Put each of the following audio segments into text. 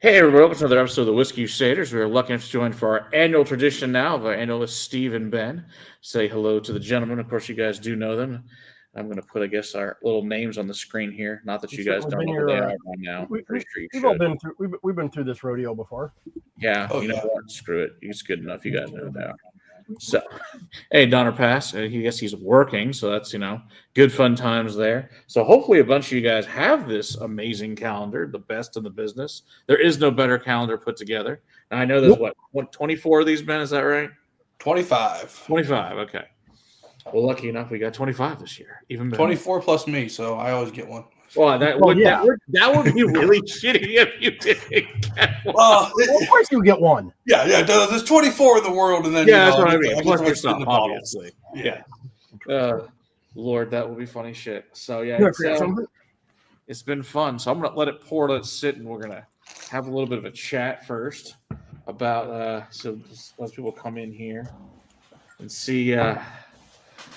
Hey, everybody, welcome to another episode of the Whiskey Crusaders. We are lucky enough to join for our annual tradition now of our analysts, Steve and Ben. Say hello to the gentlemen. Of course, you guys do know them. I'm going to put, I guess, our little names on the screen here. Not that you guys don't know who they are by now. Pretty sure you we've should. all been through. We've been through this rodeo before. Yeah, you know what? Screw it. It's good enough. You guys know who they are. So, hey, Donner Pass. I guess he's working, so that's good fun times there. So hopefully a bunch of you guys have this amazing calendar, the best in the business. There is no better calendar put together. And I know there's what 24 of these, Ben? Is that right? 25. 25. Okay. Well, lucky enough, we got 25 this year. Even better. 24 plus me, so I always get one. Well, that would be really shitty if you didn't get one. Well, of course you get one. Yeah. There's 24 in the world, and then that's what I mean. Plus yourself, obviously. Yeah. Lord, that would be funny shit. So yeah, it's been fun. So I'm gonna let it pour, let it sit, and we're gonna have a little bit of a chat first about. So just let people come in here and see.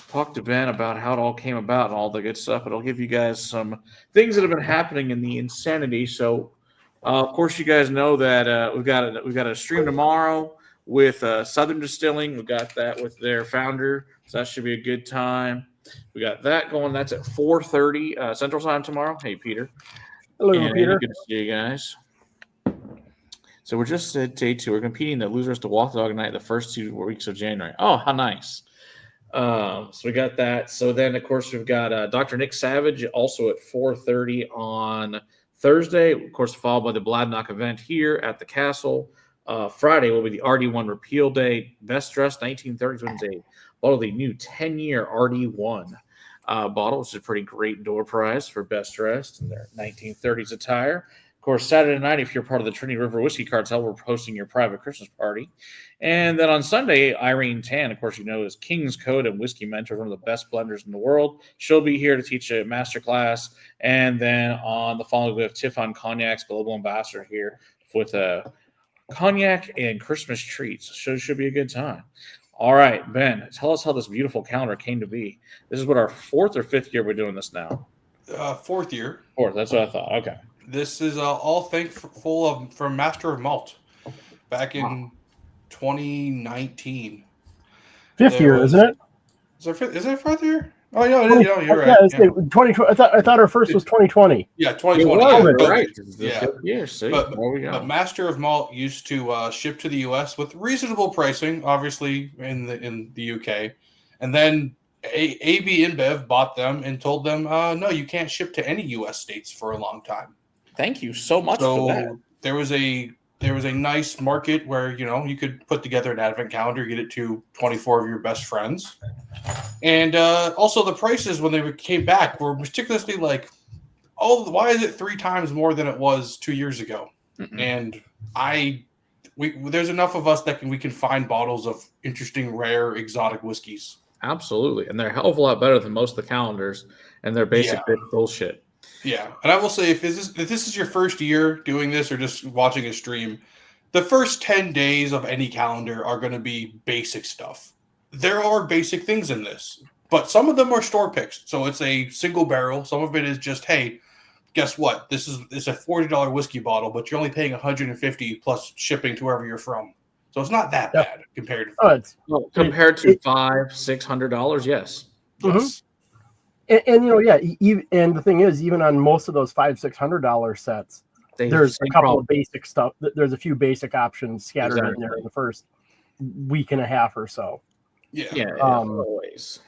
Talk to Ben about how it all came about and all the good stuff. It'll give you guys some things that have been happening in the insanity. So, of course, you guys know that we've got a stream tomorrow with Southern Distilling. We got that with their founder, so that should be a good time. We got that going. That's at 4:30 Central Time tomorrow. Hey, Peter. Hello, Peter. Good to see you guys. So we're just at day 2. We're competing in the Losers to Walk the Dog Night the first 2 weeks of January. Oh, how nice. So we got that. So then, of course, we've got Dr. Nick Savage also at 4:30 on Thursday. Of course, followed by the Bladnock event here at the Castle. Friday will be the RD1 repeal day. Best Dressed 1930s wins a bottle of the new 10-year RD1 bottle, which is a pretty great door prize for Best Dressed in their 1930s attire. Of course, Saturday night, if you're part of the Trinity River Whiskey Cartel, we're hosting your private Christmas party. And then on Sunday, Irene Tan, of course, is King's Code and Whiskey Mentor, one of the best blenders in the world. She'll be here to teach a masterclass. And then on the following, we have Tiffon Cognac's global ambassador here with cognac and Christmas treats. So it should be a good time. All right, Ben, tell us how this beautiful calendar came to be. This is what, our 4th or 5th year we're doing this now? 4th year. 4th, that's what I thought. Okay. This is all thankful from Master of Malt back in 2019. 5th year, isn't it? Is it 4th year? Oh, yeah, you're right. Yeah, it's 2020. I thought our first was 2020. Yeah, 2020. Right. Yeah. Year, see? But there we go. But Master of Malt used to ship to the U.S. with reasonable pricing, obviously in the UK, and then AB InBev bought them and told them, no, you can't ship to any U.S. states for a long time. Thank you so much for that. There was a nice market where you could put together an advent calendar, get it to 24 of your best friends, and also the prices when they came back were meticulously like, oh, why is it 3 times more than it was 2 years ago? Mm-mm. And there's enough of us that we can find bottles of interesting, rare, exotic whiskeys. Absolutely, and they're a hell of a lot better than most of the calendars, and they're basic bullshit. Yeah, and I will say, if this is your first year doing this or just watching a stream, the first 10 days of any calendar are going to be basic stuff. There are basic things in this, but some of them are store picks. So it's a single barrel. Some of it is just, hey, guess what? It's a $40 whiskey bottle, but you're only paying $150 plus shipping to wherever you're from. So it's not that bad compared to compared to $500-$600. Yes. Mm-hmm. Yes. And and the thing is, even on most of those $500-$600 sets, there's a couple of basic stuff. There's a few basic options scattered in there in the first week and a half or so. Yeah. Always.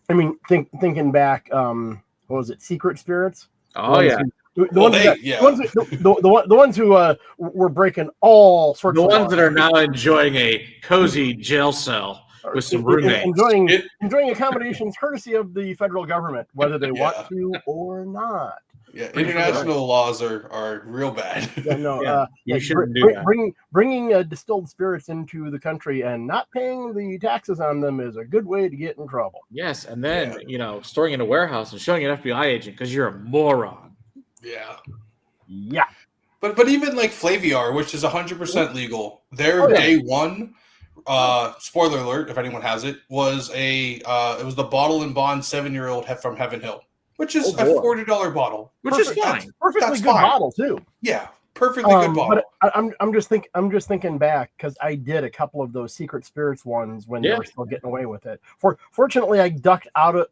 I mean, thinking back, what was it? Secret Spirits. Oh yeah. The ones who were breaking all sorts of ones that are now enjoying a cozy jail cell with some roommates. Enjoying accommodations courtesy of the federal government, whether they want to or not. Yeah, international laws are real bad. You shouldn't do that. Bringing distilled spirits into the country and not paying the taxes on them is a good way to get in trouble. Yes, and then storing in a warehouse and showing an FBI agent because you're a moron. Yeah. But even like Flaviar, which is 100% legal, their day one. Spoiler alert, if anyone has it, was it was the Bottle and Bond 7-year-old from Heaven Hill, which is a $40 bottle, which is fine. Perfectly good bottle too. Yeah, Perfectly good bottle. But I'm just thinking back because I did a couple of those Secret Spirits ones when they were still getting away with it. Fortunately, I ducked out of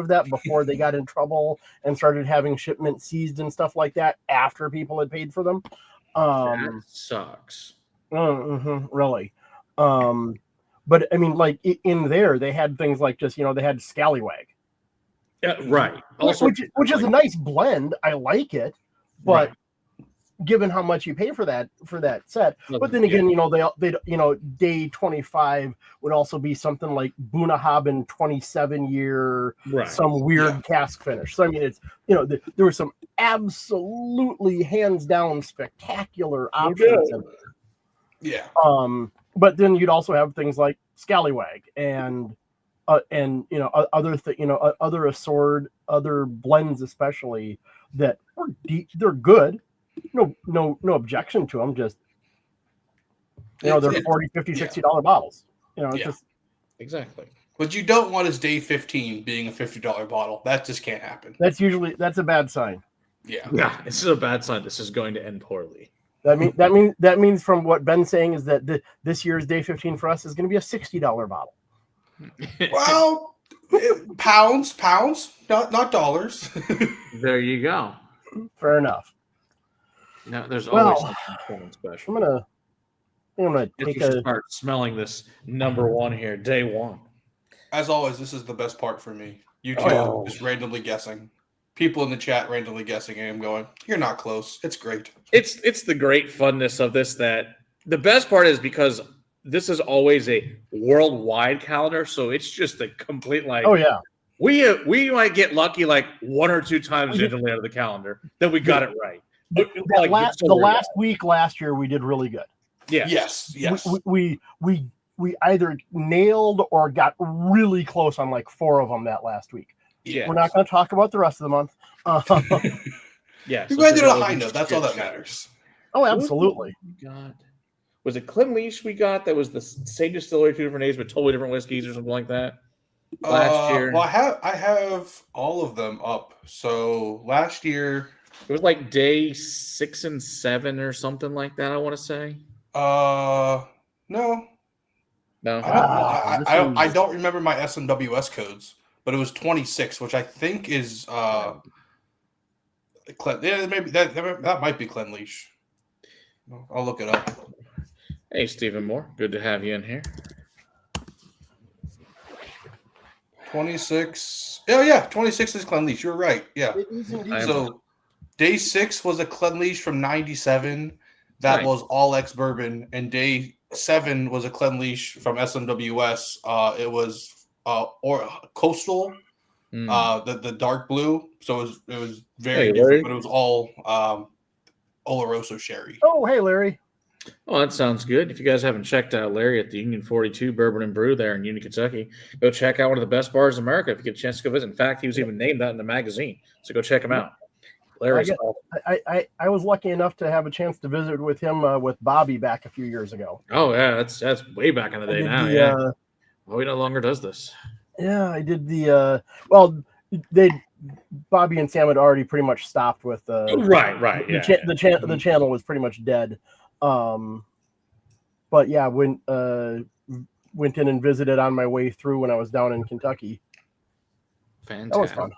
that before they got in trouble and started having shipment seized and stuff like that after people had paid for them. That sucks. Really. But I mean, like in there, they had things like just they had Scallywag. Yeah, right. Also, which is a nice blend. I like it, but. Right. Given how much you pay for that set, but then again, they day 25 would also be something like Bunnahabhain 27-year, some weird cask finish. So I mean, it's there were some absolutely hands down spectacular options. Yeah. But then you'd also have things like Scallywag and other assorted, other blends, especially that are they're good. No objection to them. Just they're $40, $50, $60 bottles. Just exactly. What you don't want is day 15 being a $50 bottle. That just can't happen. That's a bad sign. Yeah. This is a bad sign. This is going to end poorly. That means from what Ben's saying is that this year's day 15 for us is going to be a $60 bottle. Well, pounds, not dollars. There you go. Fair enough. No, there's always something special. I'm gonna take a start smelling this number one here, day one. As always, this is the best part for me. You two just randomly guessing. People in the chat randomly guessing, and I'm going, "You're not close." It's great. It's the great funness of this. That the best part is because this is always a worldwide calendar, so it's just a complete we might get lucky like one or two times randomly out of the calendar, then we got it right. The last week last year we did really good. Yeah. Yes. We either nailed or got really close on like 4 of them that last week. Yeah. We're not going to talk about the rest of the month. Yeah. We ended on a high note. That's all that matters. Oh, absolutely. God. Was it Clinleash we got? That was the same distillery, 2 different names, but totally different whiskeys or something like that. Last year. Well, I have all of them up. So last year. It was like day 6 and 7 or something like that, I want to say. No. I don't remember my SMWS codes, but it was 26, which I think is maybe that might be Clinleash. I'll look it up. Hey, Stephen Moore. Good to have you in here. 26. Oh, yeah. 26 is Clinleash. You're right. Yeah. So day 6 was a Clinleash from 97. That was all ex-bourbon. And day 7 was a Clinleash from SMWS. It was or Coastal, the dark blue. So it was very different, but it was all Oloroso sherry. Oh, hey, Larry. Oh, that sounds good. If you guys haven't checked out Larry at the Union 42 Bourbon and Brew there in Union, Kentucky, go check out one of the best bars in America if you get a chance to go visit. In fact, he was even named that in the magazine. So go check him out. Larry's I was lucky enough to have a chance to visit with him with Bobby back a few years ago. Oh, yeah. That's way back in the day now. Well, he no longer does this. Yeah, I did Bobby and Sam had already pretty much stopped with right. Yeah. The channel was pretty much dead. But yeah, went in and visited on my way through when I was down in Kentucky. Fantastic. That was fun.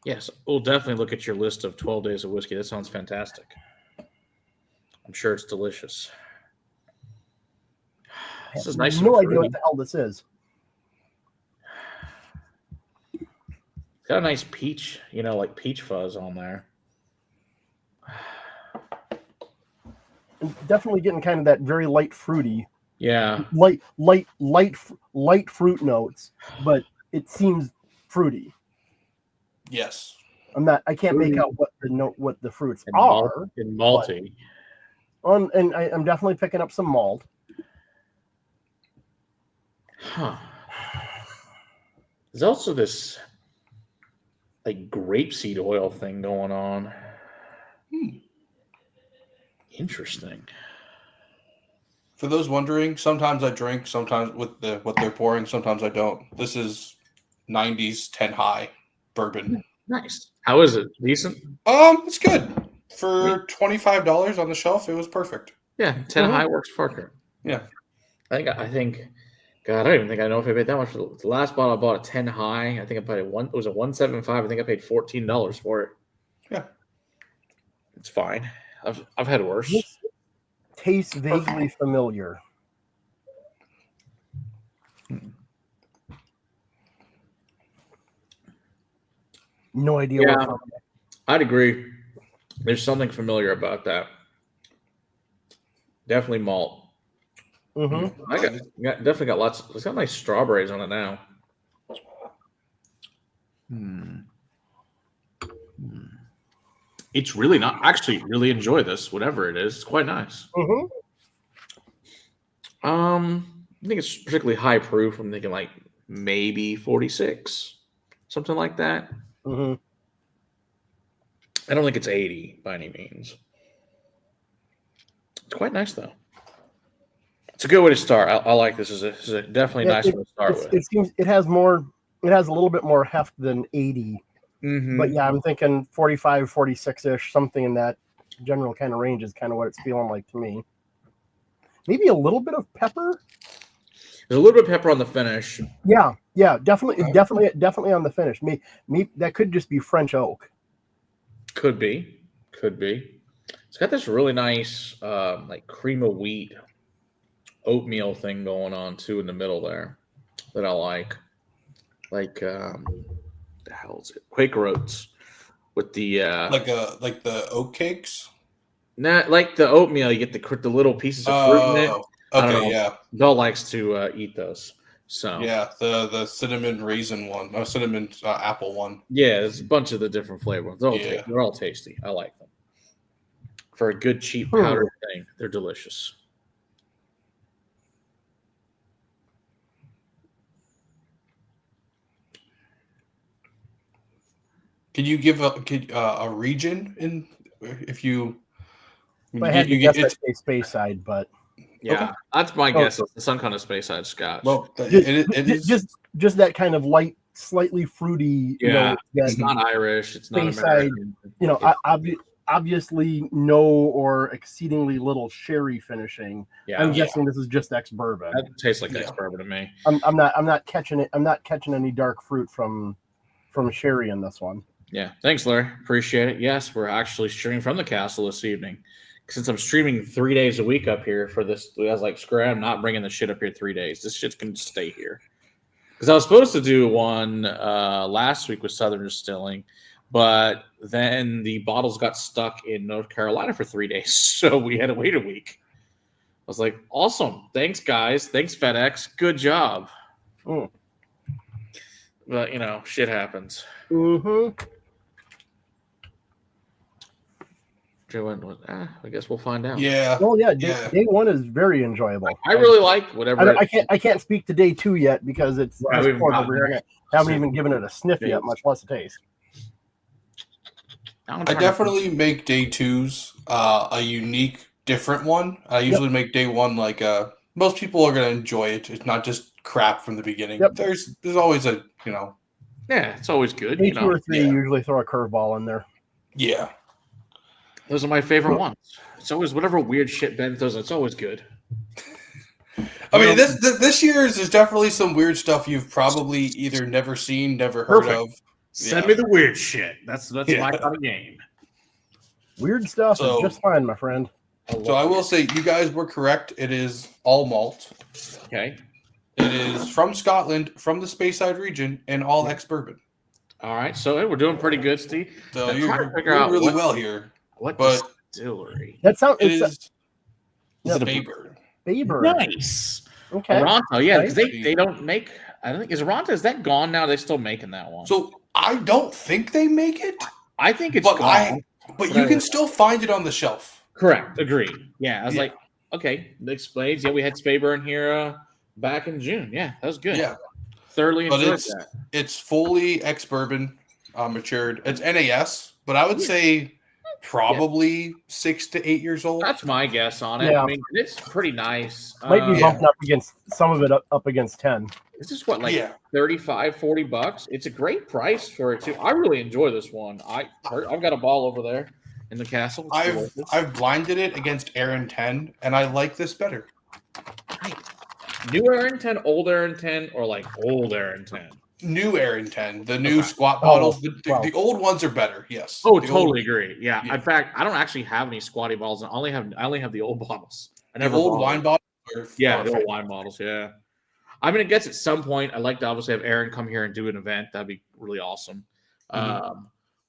Yes, we'll definitely look at your list of 12 days of whiskey. That sounds fantastic. I'm sure it's delicious. This is nice. No idea what the hell this is. It's got a nice peach, like peach fuzz on there. Definitely getting kind of that very light fruity. Yeah. Light fruit notes, but it seems fruity. Yes. I can't make out what the fruits are. And malty. And I'm definitely picking up some malt. Huh. There's also this like grapeseed oil thing going on. Interesting. For those wondering, sometimes I drink, sometimes with what they're pouring, sometimes I don't. This is 90s 10 high bourbon. Nice. How is it? Decent? It's good. For $25 on the shelf, it was perfect. Yeah, 10 high works Parker. Yeah. I think, God, I don't even think I know if I paid that much for the last bottle. I bought a 10 high. I think I paid it was a 175. I think I paid $14 for it. Yeah. It's fine. I've had worse. This tastes vaguely familiar. No idea. Yeah, I'd agree. There's something familiar about that. Definitely malt. Mm-hmm. I definitely got lots. It's got nice strawberries on it now. It's really not. Actually, really enjoy this. Whatever it is, it's quite nice. Mm-hmm. I think it's particularly high proof. I'm thinking like maybe 46, something like that. Mm-hmm. I don't think it's 80 by any means. It's quite nice though. It's a good way to start. I like this. This is a definitely nice way to start with. It seems it has more. It has a little bit more heft than 80. Mm-hmm. But yeah, I'm thinking 45, 46-ish, something in that general kind of range is kind of what it's feeling like to me. Maybe a little bit of pepper. There's a little bit of pepper on the finish. Yeah, definitely on the finish. Me, that could just be French oak. Could be. It's got this really nice, like cream of wheat oatmeal thing going on too in the middle there that I like. Like, the hell is it? Quaker oats with the like the oat cakes. Not like the oatmeal. You get the little pieces of fruit in it. Okay, yeah. Belle likes to eat those. So yeah, the cinnamon raisin one, cinnamon apple one. Yeah, there's a bunch of the different flavor ones. They're all tasty. I like them. For a good cheap powdered thing, they're delicious. Can you give a region in if you? I had to guess I'd say Speyside, but yeah, that's my guess. It's some kind of Speyside Scotch. Well, it is just that kind of light, slightly fruity. Yeah, it's not Irish. It's not American. Obviously no or exceedingly little sherry finishing. Yeah, I'm guessing this is just ex-bourbon. That tastes like ex-bourbon to me. I'm not catching it. I'm not catching any dark fruit from sherry in this one. Yeah, thanks, Larry. Appreciate it. Yes, we're actually streaming from the castle this evening. Since I'm streaming 3 days a week up here for this, I was like, screw it, I'm not bringing the shit up here 3 days. This shit's going to stay here. Because I was supposed to do one last week with Southern Distilling, but then the bottles got stuck in North Carolina for 3 days, so we had to wait a week. I was like, awesome. Thanks, guys. Thanks, FedEx. Good job. Mm. But, shit happens. Mm-hmm. I guess we'll find out. Yeah. Well, yeah. Day one is very enjoyable. I really like whatever. I can't speak to day two yet because it's poured over here. I haven't even given it a sniff yet, much less a taste. I definitely make day twos a unique, different one. I usually make day one like most people are going to enjoy it. It's not just crap from the beginning. Yep. There's always a Yeah, it's always good. Day 2 or 3 usually throw a curveball in there. Yeah. Those are my favorite ones. It's always whatever weird shit Ben does. It's always good. I mean, this year's there's definitely some weird stuff you've probably either never seen, never heard of. Send me the weird shit. That's my kind of game. Weird stuff is just fine, my friend. So I will say, you guys were correct. It is all malt. Okay. It is from Scotland, from the Speyside region, and all ex-bourbon. All right, so we're doing pretty good, Steve. So you're really well here. What distillery? That sounds. Is it a Bayburn? Bayburn. Nice. Okay. Oronto, yeah, because they don't make. I don't think is Oronto. Is that gone now? They're still making that one. So I don't think they make it. I think it's gone. But you can still find it on the shelf. Correct. Agreed. Yeah, I was like, okay, the explains. Yeah, we had Spayburn here back in June. Yeah, that was good. Yeah, thoroughly enjoyed that. It's fully ex-bourbon, matured. It's NAS, but I would say probably 6 to 8 years old. That's my guess on it. Yeah. I mean, it's pretty nice. Might be bumping up against some of it up against 10. It's just what, like $35-$40? It's a great price for it too. I really enjoy this one. I've got a ball over there. in the castle. I've blinded it against Aaron 10, and I like this better. New Aaron 10, old Aaron 10, or like old Aaron 10? New Aaron 10, the new squat bottles. The old ones are better. Yes. Oh, totally agree. Yeah. In fact, I don't actually have any squatty bottles. I only have the old bottles. The old wine bottles. The old wine bottles. Yeah. I mean, I guess at some point I'd like to obviously have Aaron come here and do an event. That'd be really awesome.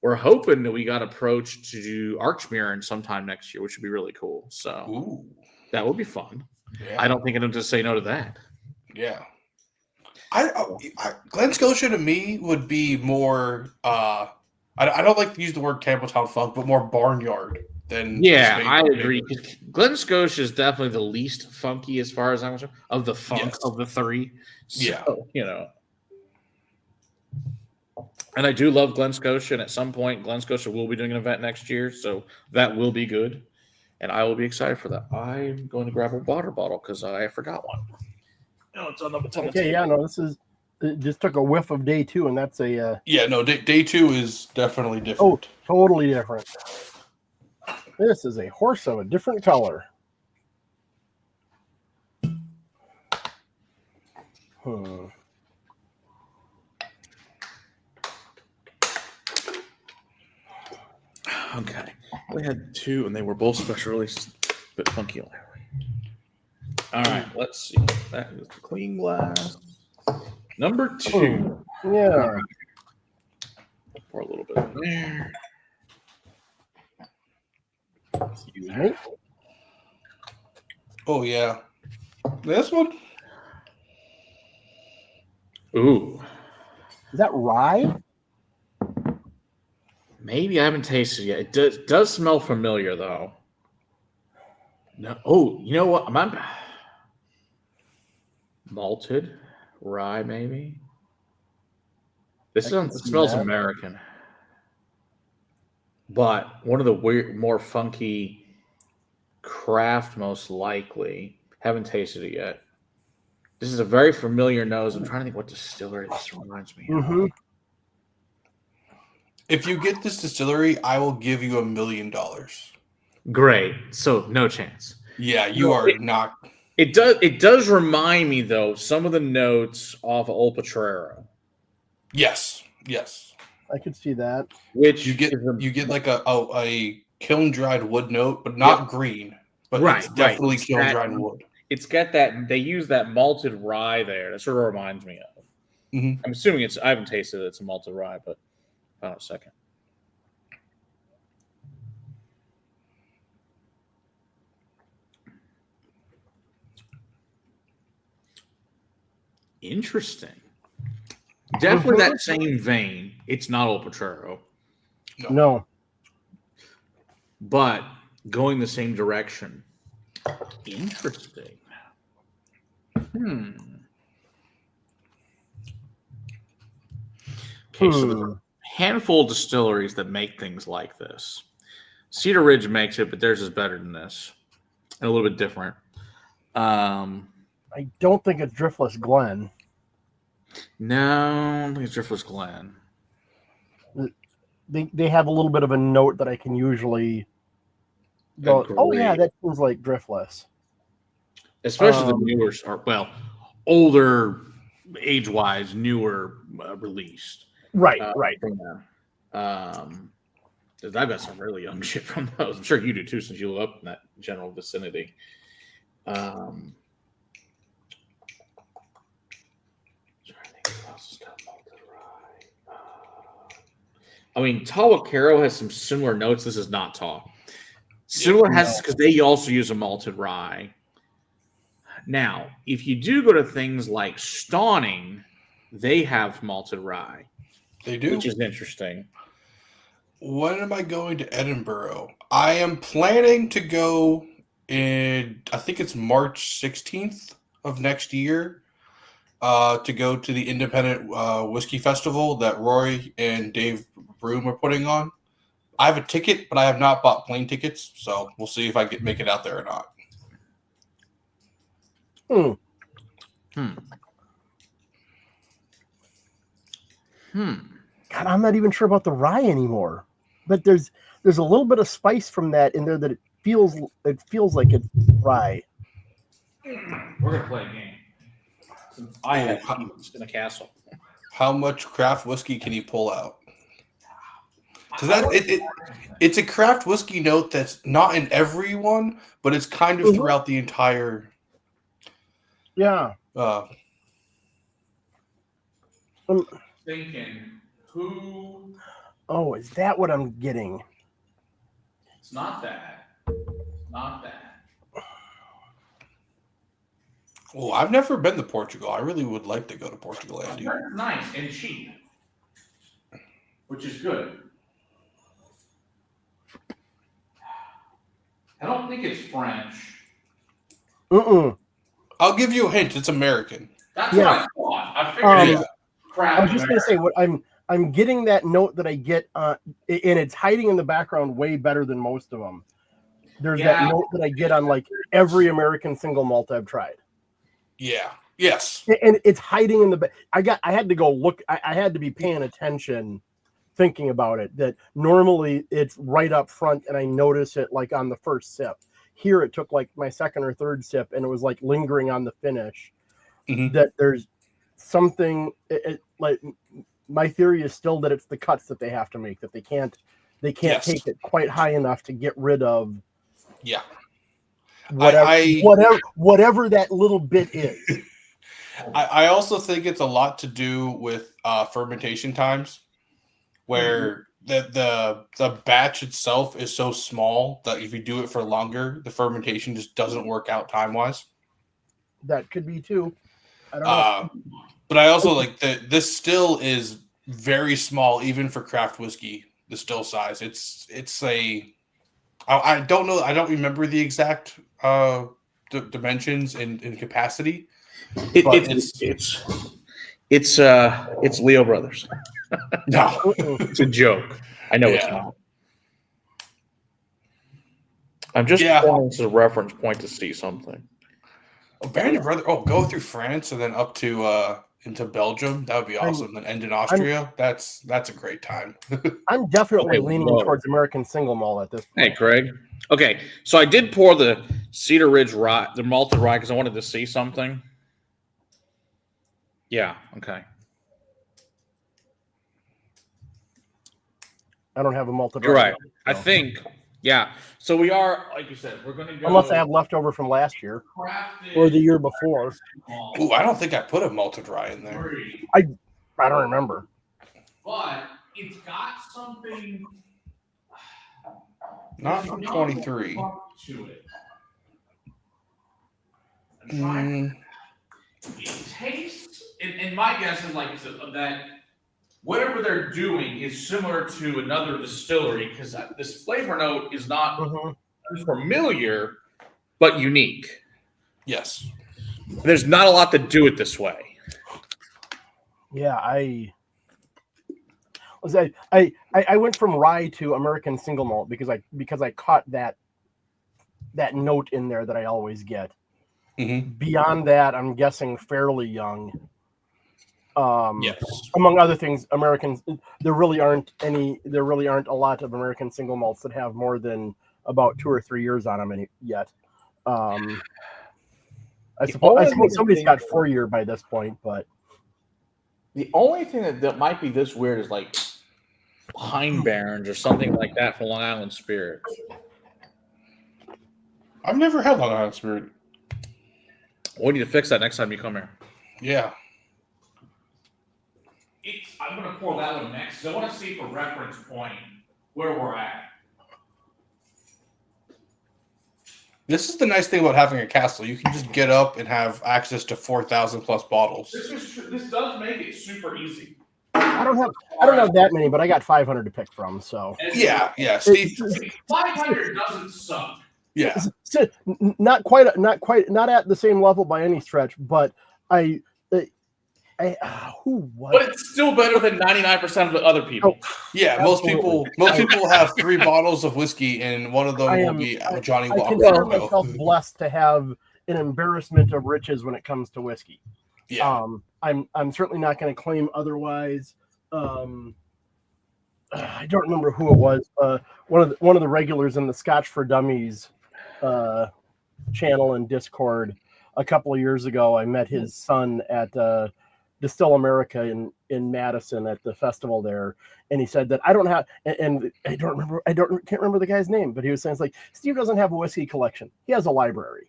We're hoping that we got approached to do Archmirror sometime next year, which would be really cool. So that would be fun. Yeah. I don't think I'd just say no to that. Yeah. Glen Scotia to me would be more I don't like to use the word Campbelltown funk, but more barnyard than I agree. Glen Scotia is definitely the least funky as far as I'm concerned of the funk of the three. So, and I do love Glen Scotia, and at some point Glen Scotia will be doing an event next year, so that will be good. And I will be excited for that. I'm going to grab a water bottle because I forgot one. No, it's on the table. It just took a whiff of day 2, and that's a day 2 is definitely different. Oh, totally different. This is a horse of a different color. Okay, we had 2, and they were both special releases, a bit funky. All right, let's see. That is the clean glass. Number 2. Yeah. Pour a little bit in there. Excuse me. Oh, yeah. This one? Ooh. Is that rye? Maybe I haven't tasted it yet. It does smell familiar, though. No. Oh, you know what? Malted rye, maybe. This smells American, but one of the weird, more funky craft, most likely. Haven't tasted it yet. This is a very familiar nose. I'm trying to think what distillery this reminds me of. If you get this distillery, I will give you $1 million. Great. So no chance. Yeah, you are not. It does remind me though some of the notes off of Old Potrero. Yes. I could see that. Which you get like a kiln dried wood note, but not green. But it's definitely kiln dried wood. It's got that. They use that malted rye there. That sort of reminds me of. I'm assuming I haven't tasted it. It's a malted rye, but hold on a second. Interesting. Definitely that same vein. It's not Old Potrero. No. But going the same direction. Interesting. Okay, so there's a handful of distilleries that make things like this. Cedar Ridge makes it, but theirs is better than this. And a little bit different. I don't think it's Driftless Glen. No, I don't think it's Driftless Glen. They have a little bit of a note that I can usually go, oh yeah, that seems like Driftless. Especially the newer, older, age-wise, newer released. Right. I've got some really young shit from those. I'm sure you do too, since you live up in that general vicinity. Tawakero has some similar notes. This is not Taw. Similar has because they also use a malted rye. Now, if you do go to things like Stawning, they have malted rye. They do, which is interesting. When am I going to Edinburgh? I am planning to go in, I think it's March 16th of next year, to go to the Independent Whiskey Festival that Roy and Dave Broom are putting on. I have a ticket, but I have not bought plane tickets, so we'll see if I can make it out there or not. God, I'm not even sure about the rye anymore. But there's there's a little bit of spice from that in there that it feels like it's rye. We're gonna play a game. Since I have keys in a castle. How much craft whiskey can you pull out? Because it's a craft whiskey note that's not in every one, but it's kind of throughout the entire. Yeah. Thinking who? Oh, is that what I'm getting? It's not that. Not that. Well, I've never been to Portugal. I really would like to go to Portugal, Andy. It's nice and cheap, which is good. I don't think it's French. I'll give you a hint. It's American. That's what I thought. I figured crap. I was just going to say what I'm getting that note that I get, and it's hiding in the background way better than most of them. There's that note that I get on like every American single malt I've tried. Yeah. Yes. And it's hiding in the back. I had to go look. I had to be paying attention, thinking about it. That normally it's right up front, and I notice it like on the first sip. Here it took like my second or third sip, and it was like lingering on the finish. Mm-hmm. That there's something like my theory is still that it's the cuts that they have to make, that they can't take it quite high enough to get rid of whatever that little bit is. I also think it's a lot to do with fermentation times, where the batch itself is so small that if you do it for longer, the fermentation just doesn't work out time wise. That could be too. I don't know. But I also like that this still is very small, even for craft whiskey. The still size, I don't know. I don't remember the exact dimensions and capacity. It's Leo Brothers. No, it's a joke. I know it's not. I'm just pointing to the reference point to see something. Band of Brothers. Oh, go through France and then up to into Belgium. That would be awesome. Then end in Austria. That's a great time. I'm definitely leaning towards American single malt at this point. Hey, Craig. Okay, so I did pour the Cedar Ridge rye, the malted rye, because I wanted to see something. Yeah. Okay. I don't have a malted rye. You're right. I think. Yeah. So we are, like you said, we're going to go. Unless I have leftover from last year or the year before. Ooh, I don't think I put a malted rye in there. I don't remember. But it's got something. Not from 23. To it. It tastes, and my guess is, like I said, that whatever they're doing is similar to another distillery, because this flavor note is not familiar, but unique. Yes. There's not a lot to do it this way. Yeah, I went from rye to American single malt because I caught that note in there that I always get. Mm-hmm. Beyond that, I'm guessing fairly young. Yes. Among other things, Americans, there really aren't a lot of American single malts that have more than about 2 or 3 years on them yet. I suppose somebody's got 4 year by this point, but the only thing that might be this weird is like Pine Barrens or something like that for Long Island Spirits. I've never had Long Island Spirit. We need to fix that next time you come here. Yeah. I'm going to pour that one next. I want to see for reference point where we're at. This is the nice thing about having a castle. You can just get up and have access to 4,000 plus bottles. This does make it super easy. I don't have that many, but I got 500 to pick from. So yeah. Steve, 500 doesn't suck. Yeah, not at the same level by any stretch, but who was? But it's still better than 99% of the other people. Oh, yeah, absolutely. most people have 3 bottles of whiskey, and one of them will be Johnny Walker. I consider myself blessed to have an embarrassment of riches when it comes to whiskey. Yeah. I'm certainly not going to claim otherwise. I don't remember who it was. One of the regulars in the Scotch for Dummies channel and Discord a couple of years ago. I met his son at Distill America in Madison at the festival there, and he said that I don't have, and I can't remember the guy's name, but he was saying it's like Steve doesn't have a whiskey collection. He has a library.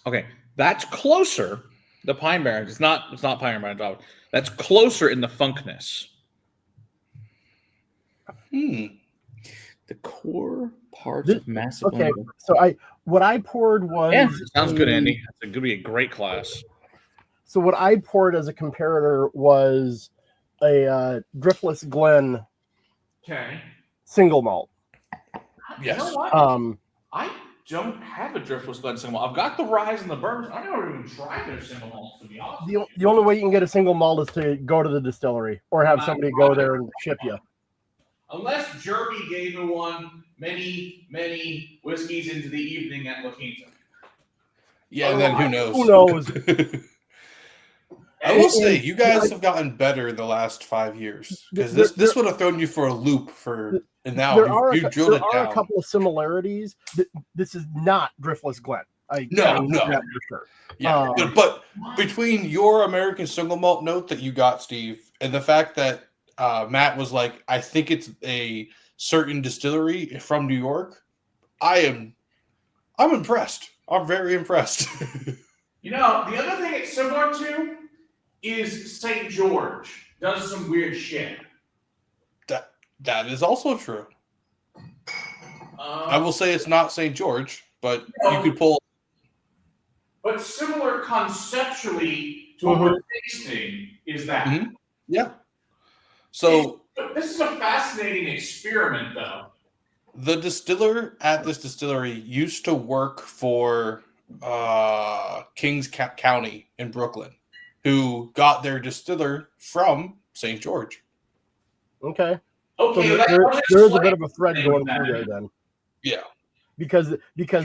Okay, that's closer. The Pine Barrens. It's not Pine Barrens. That's closer in the funkness. The core parts of massive. Okay, so what I poured was sounds good, Andy. It's going to be a great class. So what I poured as a comparator was a Driftless Glen single malt. Yes. You know what? I don't have a Driftless Glen single malt. I've got the Rise and the Bourbons. I never even tried their single malts, to be honest. The only way you can get a single malt is to go to the distillery or have somebody go there and ship you. Unless Jeremy gave me one many, many whiskeys into the evening at La Quinta. Yeah, and then who knows? Who knows? I will say, you guys have gotten better in the last 5 years, because this would have thrown you for a loop and now you drilled it down. There are a couple of similarities. This is not Driftless Glen. No. For sure. Yeah, but between your American single malt note that you got, Steve, and the fact that Matt was like, I think it's a certain distillery from New York, I'm impressed. I'm very impressed. You know, the other thing it's similar to is St. George does some weird shit. That is also true. I will say it's not St. George, but you could pull. But similar conceptually to what we're tasting is that. Mm-hmm. Yeah. So this is a fascinating experiment, though. The distiller at this distillery used to work for Kings County in Brooklyn, who got their distiller from St. George. Okay. Okay, so there is a bit of a thread going through there then. Yeah. Because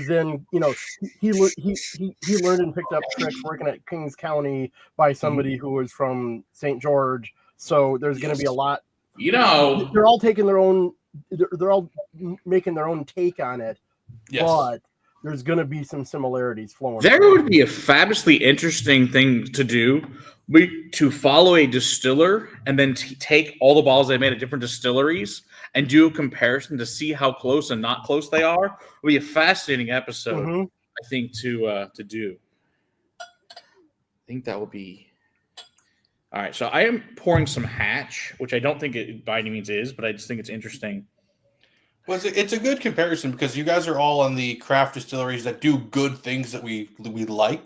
then, you know, he learned and picked up tricks working at Kings County by somebody who was from St. George. So there's going to be a lot. You know, they're all taking their own. They're all making their own take on it. Yes. But there's going to be some similarities flowing. There would be a fabulously interesting thing to do, to follow a distiller and then take all the bottles they made at different distilleries and do a comparison to see how close and not close they are. It would be a fascinating episode, I think, to do. I think that would be. All right, so I am pouring some Hatch, which I don't think it by any means is, but I just think it's interesting. Well, it's a good comparison because you guys are all on the craft distilleries that do good things that we like.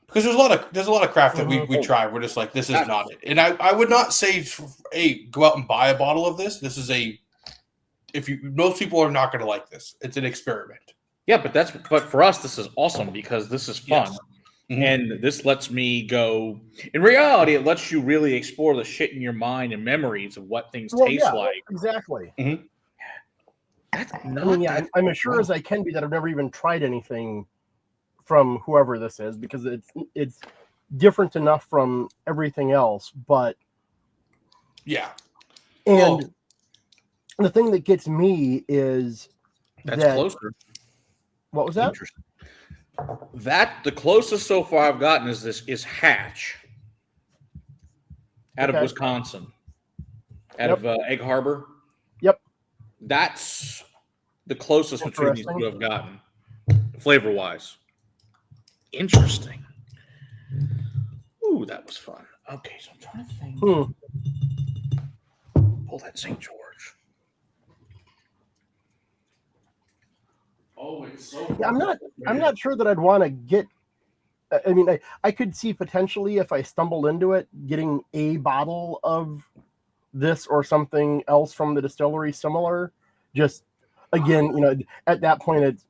Because there's a lot of craft that we try. We're just like, this is not it. And I would not say, hey, go out and buy a bottle of this. This is most people are not going to like this. It's an experiment. Yeah, but for us, this is awesome because this is fun. Yes. Mm-hmm. And this lets me go. In reality, it lets you really explore the shit in your mind and memories of what things taste like. Exactly. Mm-hmm. I'm as sure as I can be that I've never even tried anything from whoever this is because it's different enough from everything else. But yeah, and the thing that gets me is that's closer. What was that? Interesting. The closest so far I've gotten is Hatch out of Wisconsin, out of Egg Harbor. Yep, that's the closest between these two I've gotten, flavor wise. Interesting. Ooh, that was fun. Okay, so I'm trying to think. Pull that St. George. Oh, it's so. Yeah, I'm not sure that I'd want to get. I mean, I could see potentially if I stumbled into it, getting a bottle of this or something else from the distillery similar. Just again, you know, at that point, it's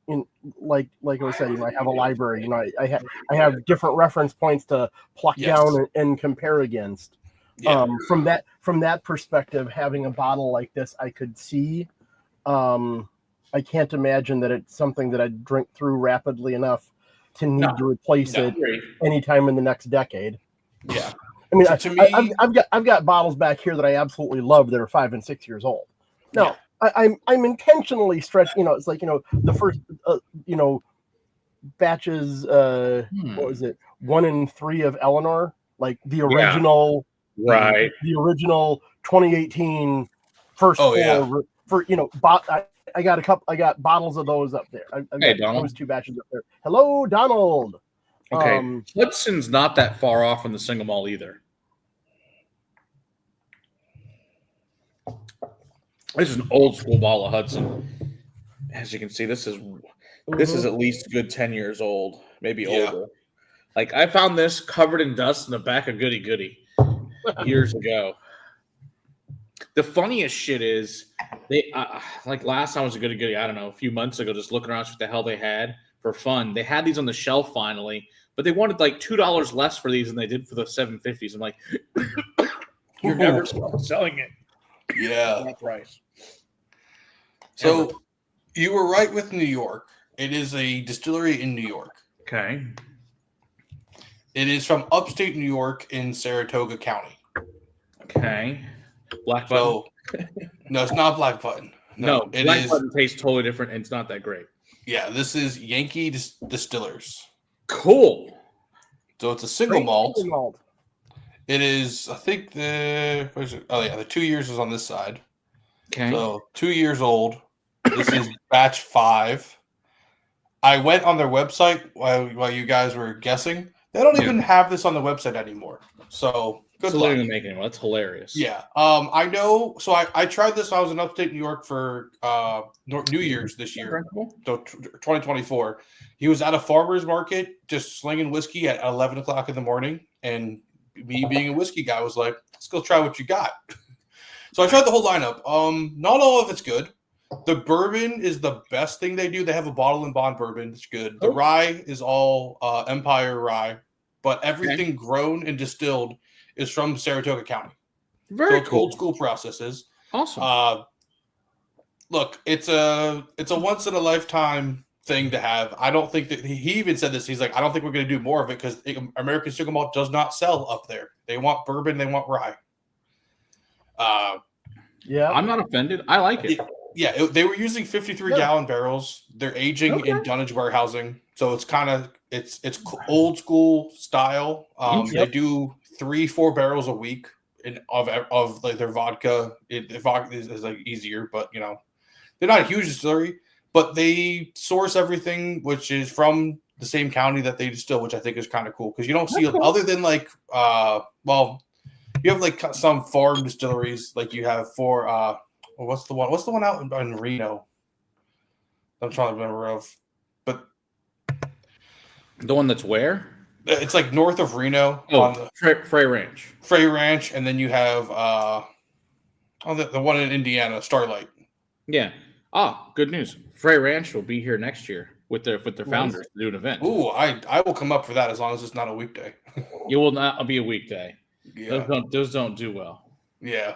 like I said, you know, I have a library. You know, I have different reference points to pluck down and compare against. Yeah. From that perspective, having a bottle like this, I could see. I can't imagine that it's something that I'd drink through rapidly enough to need to replace it anytime in the next decade. Yeah. I mean, to me, I've got bottles back here that I absolutely love that are 5 and 6 years old. Now, I'm intentionally stretching. It's like the first batches. What was it? 1 and 3 of Eleanor, like the original, right? The original 2018 first four. I got a couple. I got bottles of those up there. I've got those 2 batches up there. Hello, Donald. Okay, Hudson's not that far off from the single malt either. This is an old school bottle of Hudson. As you can see, this is at least a good 10 years old, maybe older. Like I found this covered in dust in the back of Goody Goody years ago. The funniest shit is they like last time was a Goody Goody. I don't know, a few months ago, just looking around what the hell they had for fun. They had these on the shelf finally, but they wanted like $2 less for these than they did for the 750s. I'm like, you're never selling it. Yeah, that price. So you were right with New York. It is a distillery in New York. Okay. It is from upstate New York in Saratoga County. Okay. Black Button? No, it's not Black Button. No, Black Button tastes totally different, and it's not that great. Yeah, this is Yankee Distillers. Cool. So it's a single malt. It is, I think the 2 years is on this side. Okay. So 2 years old. This is batch 5. I went on their website while you guys were guessing. They don't even have this on the website anymore. So good luck. That's hilarious. Yeah. I know. So I tried this when I was in upstate New York for New Year's this year. So 2024. He was at a farmer's market just slinging whiskey at 11 o'clock in the morning. And me being a whiskey guy was like, let's go try what you got. So I tried the whole lineup. Not all of it's good. The bourbon is the best thing they do. They have a bottle and bond bourbon. It's good. The rye is all Empire rye, but everything grown and distilled is from Saratoga County. Very cool. Old school processes. Awesome. Look, it's a once in a lifetime thing to have. I don't think that he even said this. He's like, I don't think we're going to do more of it because American single malt does not sell up there. They want bourbon. They want rye. I'm not offended. I like it. Yeah, they were using 53-gallon barrels. They're aging in dunnage warehousing, so it's kind of it's old school style. They do 3-4 barrels a week of like their vodka. Vodka is like easier, but they're not a huge distillery, but they source everything which is from the same county that they distill, which I think is kind of cool because you don't see other than like you have like some farm distilleries like you have for what's the one out in Reno? I'm trying to remember of, but the one that's where? It's like north of Reno on the Frey Ranch. Frey Ranch, and then you have the one in Indiana, Starlight. Yeah. Good news. Frey Ranch will be here next year with their founders to do an event. Ooh, I will come up for that as long as it's not a weekday. It will not be a weekday. Yeah. Those don't do well. Yeah.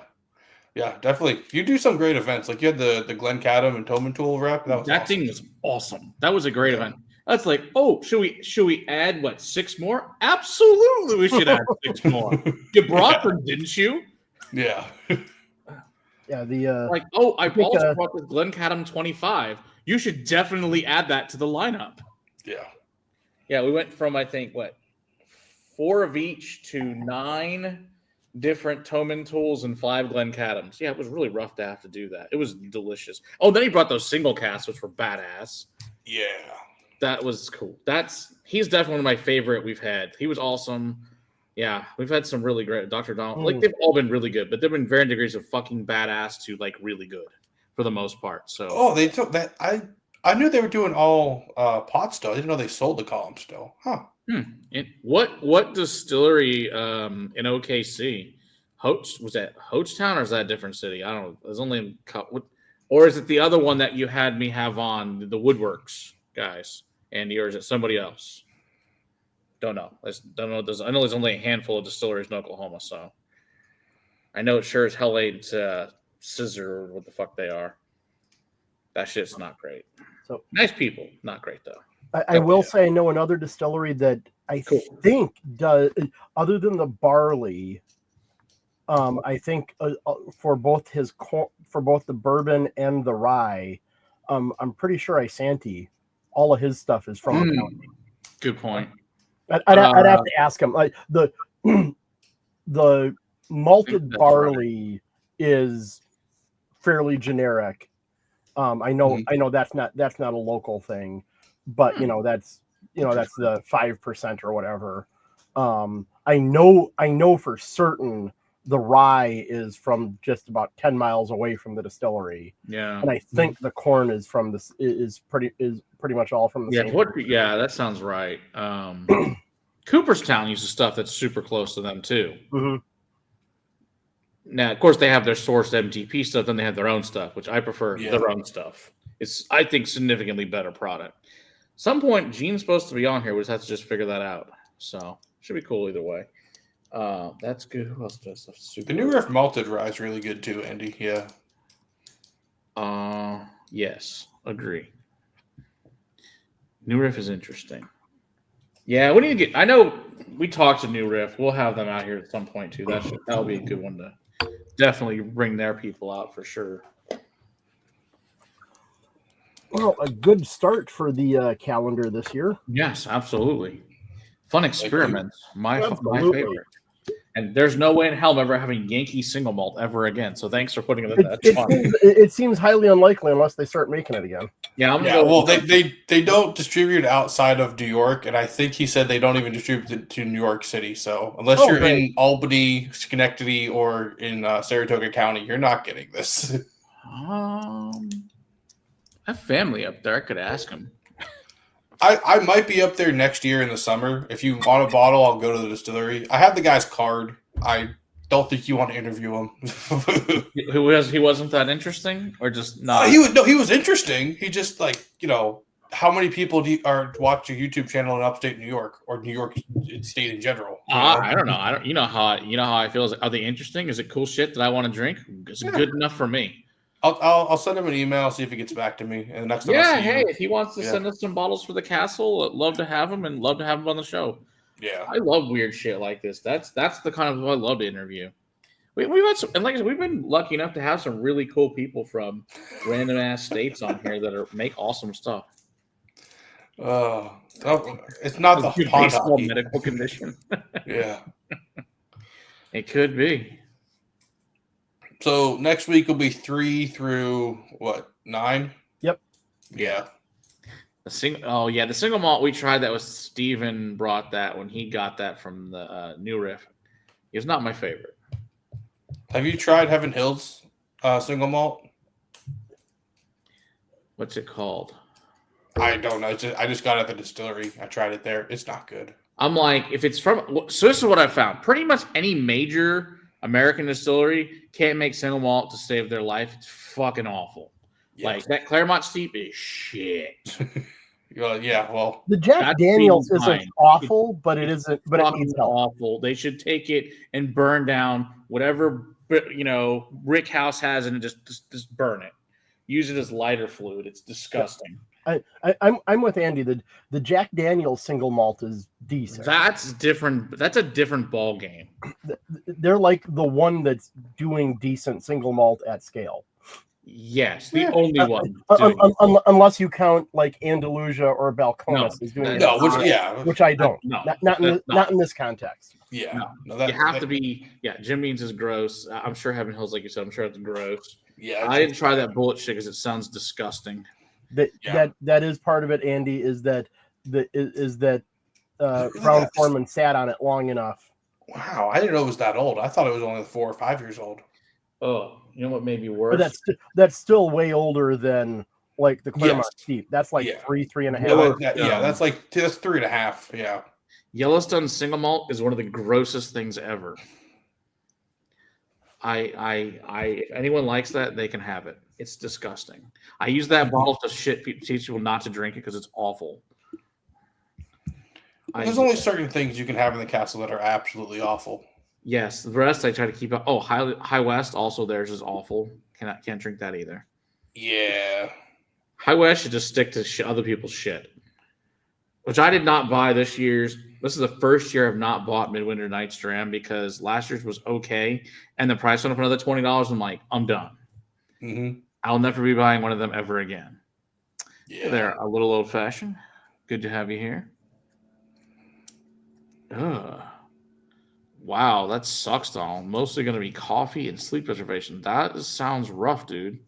Yeah, definitely. You do some great events. Like you had the Glen Cadam and Toman Tool rep. That awesome. Thing was awesome. That was a great event. That's like, should we add 6 more? Absolutely, we should add 6 more. You brought them, didn't you? Yeah. Yeah. I also brought this Glen Cadam 25. You should definitely add that to the lineup. Yeah. Yeah, we went from I think 4 of each to 9 different Toman Tools and 5 Glen Cadams. Yeah, it was really rough to have to do that. It was delicious. Oh, then he brought those single casks, which were badass. Yeah. That was cool. He's definitely one of my favorite we've had. He was awesome. Yeah, we've had some really great Dr. Donald. Like they've all been really good, but they've been varying degrees of fucking badass to really good for the most part. So they took that. I knew they were doing all pot still. I didn't know they sold the column still. Huh. What distillery in OKC? Was that Hochtown or is that a different city? I don't know. There's only or is it the other one that you had me have on the Woodworks guys? And or is it somebody else? Don't know. I know there's only a handful of distilleries in Oklahoma, so I know it sure as hell ain't Scissor or what the fuck they are. That shit's not great. So nice people, not great though. I will say I know another distillery that I think does other than the barley. I think for both the bourbon and the rye, I'm pretty sure Isanti, all of his stuff is from the county. Good point. I'd have to ask him. Like the malted barley is fairly generic. I know that's not a local thing, but that's the 5% or whatever. I know for certain the rye is from just about 10 miles away from the distillery. Yeah. And I think the corn is from this is pretty much all from the same. That sounds right. Cooperstown uses stuff that's super close to them too. Mm-hmm. Now, of course, they have their sourced MTP stuff, then they have their own stuff, which I prefer their own stuff. It's, I think, significantly better product. Some point, Gene's supposed to be on here. We just have to just figure that out. So, should be cool either way. That's good. Who else does stuff? The New Riff malted rye is really good too, Andy. Yeah. Yes, agree. New Riff is interesting. Yeah, we need to get. I know we talked to New Riff. We'll have them out here at some point too. That'll be a good one to definitely bring their people out for sure. Well, a good start for the calendar this year. Yes, absolutely. Fun experiments. My favorite. And there's no way in hell I'm ever having Yankee single malt ever again. So thanks for putting it in that. It seems highly unlikely unless they start making it again. Yeah, well, they don't distribute outside of New York, and I think he said they don't even distribute it to New York City. So unless you're in Albany, Schenectady, or in Saratoga County, you're not getting this. I have family up there. I could ask them. I might be up there next year in the summer. If you want a bottle, I'll go to the distillery. I have the guy's card. I don't think you want to interview him. He wasn't that interesting, or just not? He was interesting. He just how many people are watch your YouTube channel in upstate New York or New York State in general? I don't know. You know how I feel. Are they interesting? Is it cool shit that I want to drink? Is it good enough for me? I'll send him an email, see if he gets back to me, and the next time if he wants to send us some bottles for the castle, I'd love to have him and love to have him on the show. Yeah, I love weird shit like this. That's the kind of I love to interview. We've had some, and like I said, we've been lucky enough to have some really cool people from random ass states on here that make awesome stuff. It's not the baseball medical condition. Yeah, it could be. So next week will be 3 through 9? Yep. Yeah. The single malt we tried that was Steven brought that when he got that from the New Riff. It's not my favorite. Have you tried Heaven Hills single malt? What's it called? I don't know. I just got it at the distillery. I tried it there. It's not good. I'm like, if it's from, so this is what I found. Pretty much any major American distillery can't make single malt to save their life. It's fucking awful. Yes. Like that Claremont Steep is shit. Well, the Jack Daniels isn't awful, but it isn't. But it needs help. Awful. They should take it and burn down whatever Rick House has, and just burn it. Use it as lighter fluid. It's disgusting. I'm with Andy. The Jack Daniels single malt is decent. That's different. That's a different ball game. They're like the one that's doing decent single malt at scale. Yes, the only one. Unless you count like Andalusia or Balcones is doing which I don't. Not in this context. Yeah, you have to be. Yeah, Jim Beams is gross. I'm sure Heaven Hills, like you said, I'm sure it's gross. Yeah, I didn't try that bullet shit because it sounds disgusting. That is part of it, Andy. Is that Brown Foreman sat on it long enough? Wow, I didn't know it was that old. I thought it was only 4 or 5 years old. Oh, you know what may be worse? But that's still way older than like the Claremont Steep. That's like 3.5. That's 3.5. Yeah. Yellowstone single malt is one of the grossest things ever. If anyone likes that, they can have it. It's disgusting. I use that bottle to teach people not to drink it because it's awful. There's only certain things you can have in the castle that are absolutely awful. Yes, the rest I try to keep up. Oh, High West also theirs is awful. Can't drink that either. Yeah, High West should just stick to other people's shit, which I did not buy this year's. This is the first year I've not bought Midwinter Night's Dram because last year's was okay, and the price went up another $20. I'm like, I'm done. Mm-hmm. I'll never be buying one of them ever again. Yeah, They're a little old fashioned. Good to have you here. Ugh. Wow, that sucks, Donald. Mostly going to be coffee and sleep deprivation. That sounds rough, dude.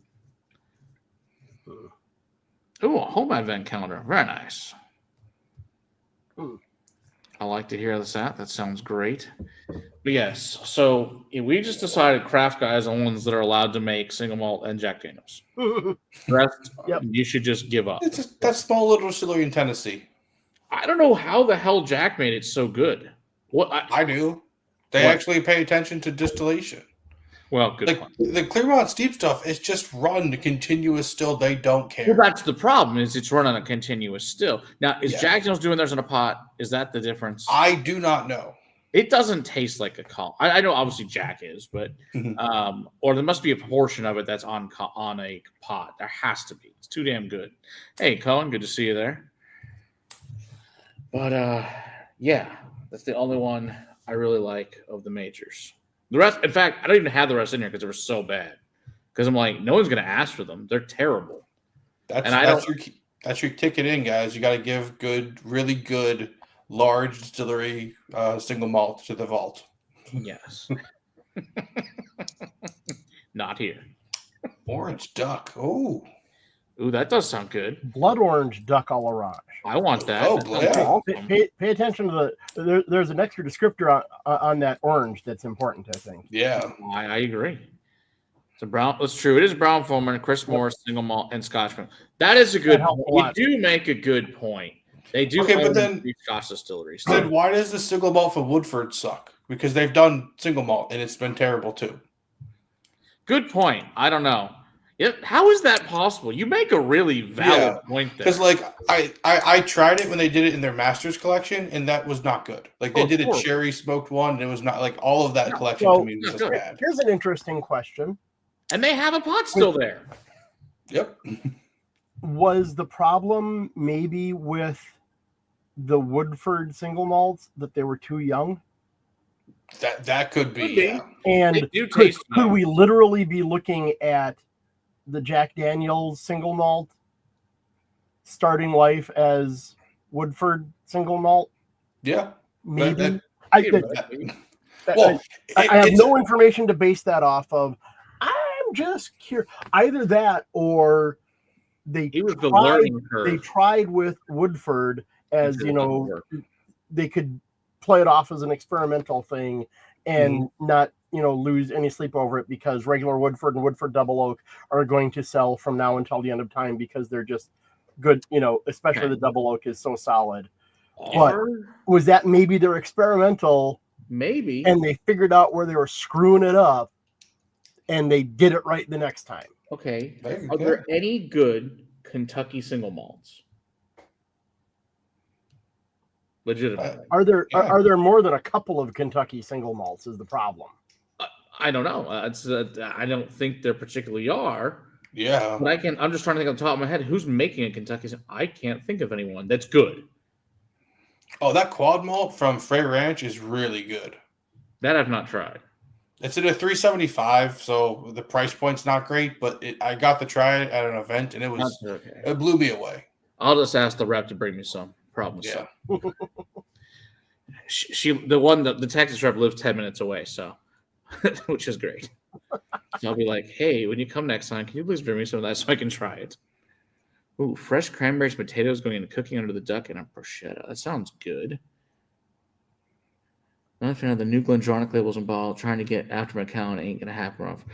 Ooh, a home advent calendar. Very nice. I like to hear that. That sounds great. But yes, so we just decided craft guys are the ones that are allowed to make single malt and Jack Daniels. The rest, you should just give up. It's just that small little distillery in Tennessee. I don't know how the hell Jack made it so good. What I do. They actually pay attention to distillation. Well, good. Like the Claremont Steep stuff is just run continuous still. They don't care. Well, that's the problem. Is it's run on a continuous still. Now, is Jack Daniels doing theirs in a pot? Is that the difference? I do not know. It doesn't taste like a column. I know obviously Jack is, but or there must be a portion of it that's on a pot. There has to be. It's too damn good. Hey, Cohen, good to see you there. But yeah, that's the only one I really like of the majors. The rest, in fact, I don't even have the rest in here because they were so bad. Because I'm like, no one's going to ask for them. They're terrible. That's your ticket in, guys. You got to give really good, large distillery single malt to the vault. Yes. Not here. Orange duck. Ooh, that does sound good. Blood orange duck à l'orange. I want that. Oh, awesome. Pay attention to there's an extra descriptor on that orange that's important, I think. Yeah, I agree. It's a brown. That's true. It is brown foamer and Chris Morris single malt and Scotchman. That is a good point. You do make a good point. They do. Okay, but then Scotch distilleries. Then why does the single malt from Woodford suck? Because they've done single malt and it's been terrible too. Good point. I don't know. How is that possible? You make a really valid point there. Because like I tried it when they did it in their Masters collection, and that was not good. Like they did a cherry smoked one, and it was not like all of that collection to me was just bad. Here's an interesting question. And they have a pot still there. Yep. Was the problem maybe with the Woodford single malts that they were too young? That could be. Yeah. And could we literally be looking at the Jack Daniels single malt starting life as Woodford single malt? Yeah. Maybe. I have no information to base that off of. I'm just curious. Either that or they tried with Woodford as, they could play it off as an experimental thing and not, lose any sleep over it because regular Woodford and Woodford Double Oak are going to sell from now until the end of time because they're just good, especially the Double Oak is so solid. But was that maybe their experimental? Maybe. And they figured out where they were screwing it up and they did it right the next time. Okay. Are there any good Kentucky single malts? Legitimately. Are there more than a couple of Kentucky single malts is the problem? I don't know. I don't think there particularly are. Yeah. But I'm just trying to think on the top of my head, who's making a Kentucky? I can't think of anyone that's good. Oh, that quad malt from Frey Ranch is really good. That I've not tried. It's at a $3.75, so the price point's not great, but I got to try it at an event, and it blew me away. I'll just ask the rep to bring me some. Problem. Yeah. The Texas rep lives 10 minutes away, so which is great. So I'll be like, hey, when you come next time, can you please bring me some of that so I can try it? Ooh, fresh cranberries, potatoes going into cooking under the duck and a bruschetta. That sounds good. Another fan of the new Glendronach labels and ball, trying to get after McAllen ain't gonna happen. Rough.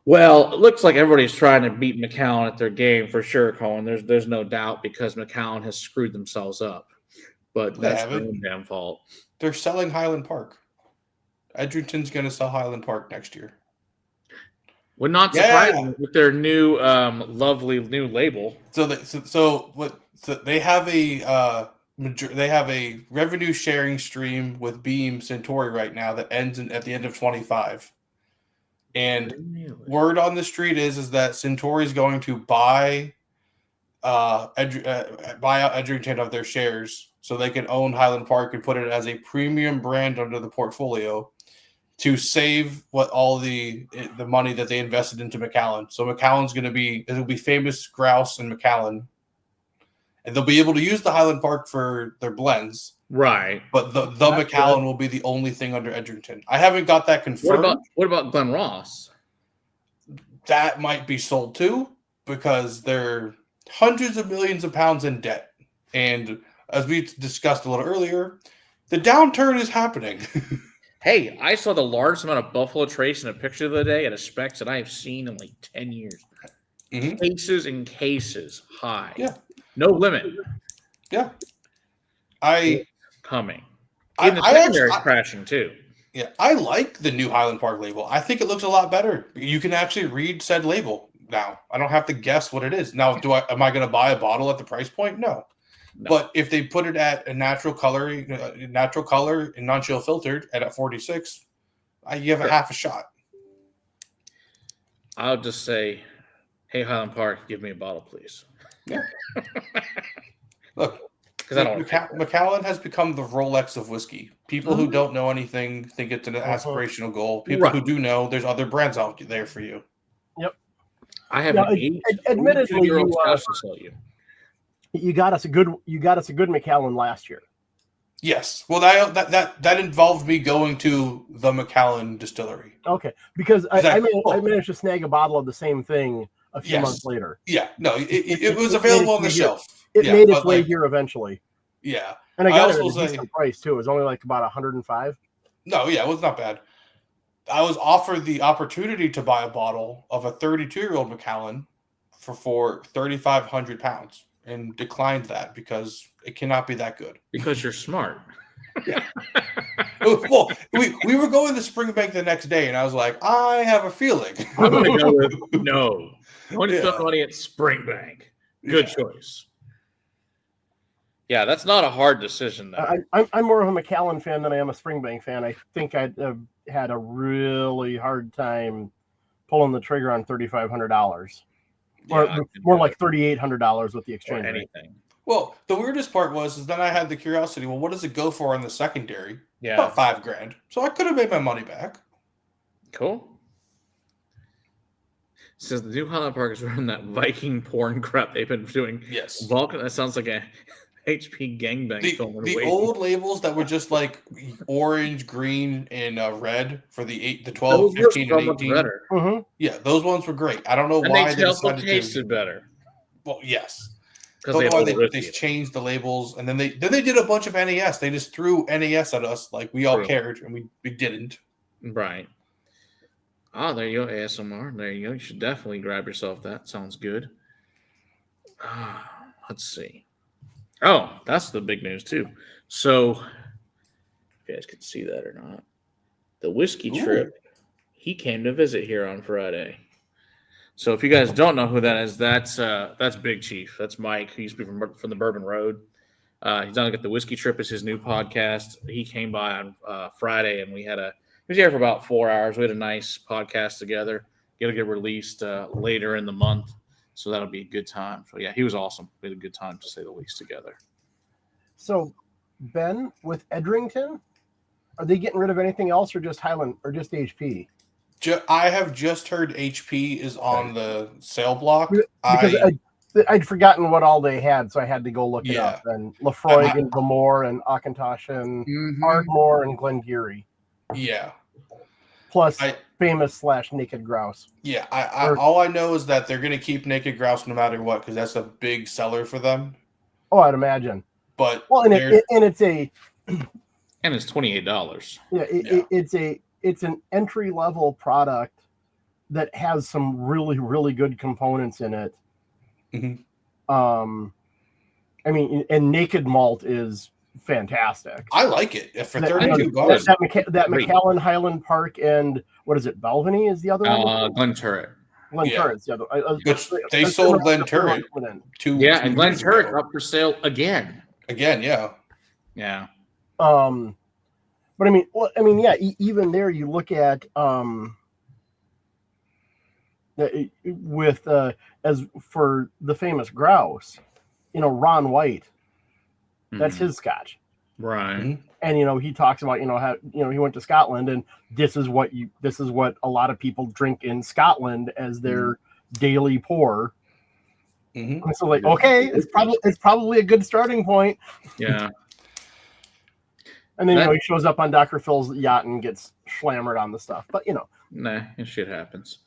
Well, it looks like everybody's trying to beat McAllen at their game for sure, Colin. There's no doubt because McAllen has screwed themselves up. But that's their own damn fault. They're selling Highland Park. Edgerton's going to sell Highland Park next year. Would not surprise me with their new, lovely new label. So they have a revenue sharing stream with Beam Centauri right now that ends at the end of 25. And word on the street is that Centauri is going to buy buy out Edrington of their shares so they can own Highland Park and put it as a premium brand under the portfolio to save what all the money that they invested into Macallan. So Macallan's it'll be Famous Grouse and Macallan, and they'll be able to use the Highland Park for their blends. Right. But the Macallan will be the only thing under Edrington. I haven't got that confirmed. What about Glen Ross? That might be sold too, because they're hundreds of millions of pounds in debt. And as we discussed a little earlier, the downturn is happening. Hey, I saw the largest amount of Buffalo Trace in a picture the other day at a specs that I have seen in like 10 years. Mm-hmm. Cases and cases high. Yeah. No limit. Yeah. Coming. Even the secondary is crashing too. Yeah. I like the new Highland Park label. I think it looks a lot better. You can actually read said label now. I don't have to guess what it is. Now, am I going to buy a bottle at the price point? No. But if they put it at a natural color and non-chill filtered at 46, you have a half a shot. I'll just say, hey, Highland Park, give me a bottle, please. Yeah. Look, Macallan has become the Rolex of whiskey. People who don't know anything think it's an aspirational goal. People who do know, there's other brands out there for you. Yep. I have admittedly, you got us a good Macallan last year. Yes. Well, that involved me going to the Macallan distillery. Okay, because I managed to snag a bottle of the same thing a few months later. Yeah. No, it was available on the shelf. It made its way here eventually. Yeah. And I got it at a decent price too. It was only like about 105. No, yeah, it was not bad. I was offered the opportunity to buy a bottle of a 32-year-old Macallan for 3,500 pounds. And declined that because it cannot be that good. Because you're smart. Yeah. Well, we were going to Springbank the next day, and I was like, I have a feeling. I'm going to go with no. I want to spend money at Springbank. Good choice. Yeah, that's not a hard decision, though. I'm more of a Macallan fan than I am a Springbank fan. I think I'd have had a really hard time pulling the trigger on $3,500. Or more like $3,800 with the exchange rate. Well, the weirdest part was then I had the curiosity. Well, what does it go for in the secondary? Yeah, about $5,000. So I could have made my money back. Cool. Says the new Highland Park is running that Viking porn crap they've been doing. Yes, Vulcan. That sounds like a HP gangbang film. The old labels that were just like orange, green, and red for the 12, 15, and 18. Better. Mm-hmm. Yeah, those ones were great. I don't know why they also tasted better. Well, yes, because they changed the labels, and then they did a bunch of NES. They just threw NES at us like we all cared, and we didn't. Right. Oh, there you go, ASMR. There you go. You should definitely grab yourself that. Sounds good. Let's see. Oh, that's the big news, too. So, if you guys can see that or not, the Whiskey Trip, he came to visit here on Friday. So, if you guys don't know who that is, that's Big Chief. That's Mike. He used to be from the Bourbon Road. He's on the Whiskey Trip is his new podcast. He came by on Friday, and he was here for about 4 hours. We had a nice podcast together. It'll get released later in the month. So that'll be a good time. So, yeah, he was awesome. We had a good time, to say the least, together. So, Ben, with Edrington, are they getting rid of anything else or just Highland or just HP? I have just heard HP is on the sale block. Because I'd forgotten what all they had, so I had to go look it up. And Lefroy and Bamore and Auchintosh and Ardmore and Glengarry. Yeah. Plus Famous / Naked Grouse. Yeah, all I know is that they're going to keep Naked Grouse no matter what because that's a big seller for them. Oh, I'd imagine. But it's $28. Yeah, it's an entry level product that has some really, really good components in it. Mm-hmm. I mean, and Naked Malt is fantastic. I like it for $32. That Macallan, Highland Park, and what is it? Belvany is the other one. Glen Turret. Turret's the other. They sold Glen Turret and Glen Turret up for sale again. Again, yeah. Yeah. But I mean, yeah. Even there, you look at with as for the famous grouse, Ron White, that's his Scotch, right? Mhm. And he talks about how he went to Scotland, and this is what a lot of people drink in Scotland as their daily pour. Mm-hmm. So like, okay, it's probably a good starting point. Yeah. And then he shows up on Dr. Phil's yacht and gets slammered on the stuff. But nah, shit happens.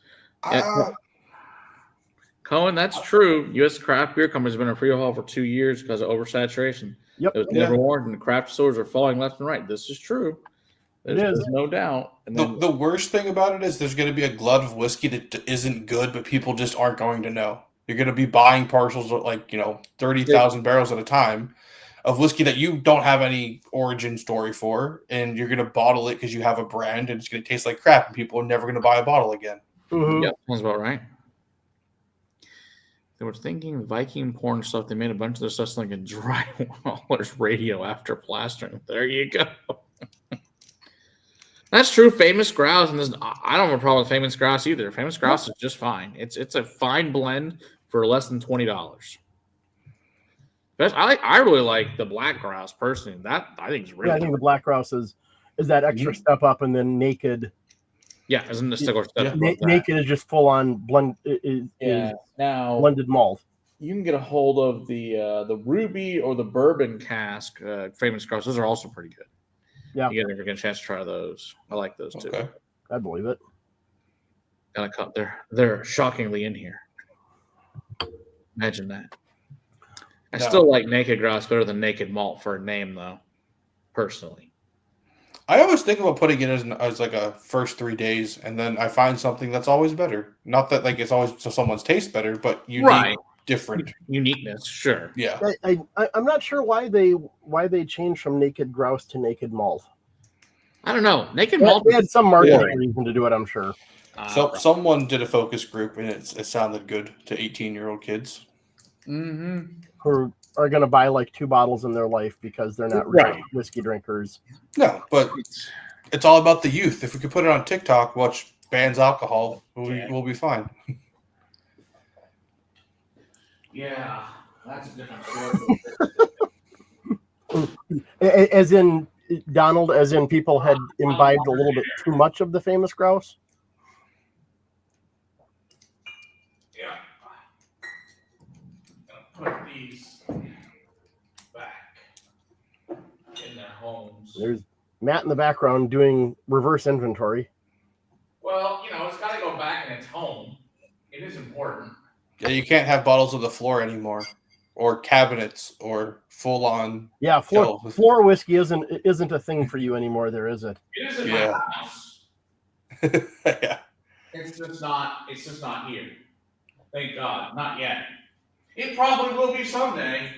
Cohen, that's true. U.S. craft beer companies have been in free haul for 2 years because of oversaturation. Yep. It was never warned, and craft stores are falling left and right. This is true. There's no doubt. And the worst thing about it is there's going to be a glut of whiskey that isn't good, but people just aren't going to know. You're going to be buying parcels of 30,000 barrels at a time of whiskey that you don't have any origin story for, and you're going to bottle it because you have a brand, and it's going to taste like crap, and people are never going to buy a bottle again. Mm-hmm. Yep, sounds about right. They were thinking Viking porn stuff. They made a bunch of their stuff like a drywaller's radio after plastering. There you go. That's true. Famous Grouse, and I don't have a problem with Famous Grouse either. Famous Grouse is just fine. It's a fine blend for less than $20. I really like the Black Grouse personally. That I think is really. Yeah, I think the Black Grouse is that extra step up, and then Naked. Yeah, isn't the step up? Naked is just full on blend. Now blended malt. You can get a hold of the Ruby or the Bourbon cask Famous Grouse. Those are also pretty good. Yeah, you get a chance to try those. I like those too. Okay. I believe it. Gotta cut. They're shockingly in here. Imagine that. I still like Naked Grouse better than Naked Malt for a name, though. Personally, I always think about putting it as like a first 3 days, and then I find something that's always better. Not that it's always so someone's taste better, but unique, different uniqueness. Sure. Yeah. I'm not sure why they changed from Naked Grouse to Naked Malt. I don't know. Naked Malt. They had some marketing reason to do it, I'm sure. So someone did a focus group, and it sounded good to 18-year-old kids. Mm-hmm. Who are going to buy like 2 bottles in their life because they're not whiskey drinkers. No, but it's all about the youth. If we could put it on TikTok, watch bans alcohol, we'll be fine. Yeah, that's a different story. As in Donald, as in people had imbibed a little bit too much of the Famous Grouse. Put these back in their homes. There's Matt in the background doing reverse inventory. Well, it's got to go back in its home. It is important. Yeah, you can't have bottles on the floor anymore, or cabinets, or full on. Yeah, floor whiskey isn't a thing for you anymore. There is it. It is in my house. Yeah. It's just not here. Thank God, not yet. It probably will be someday.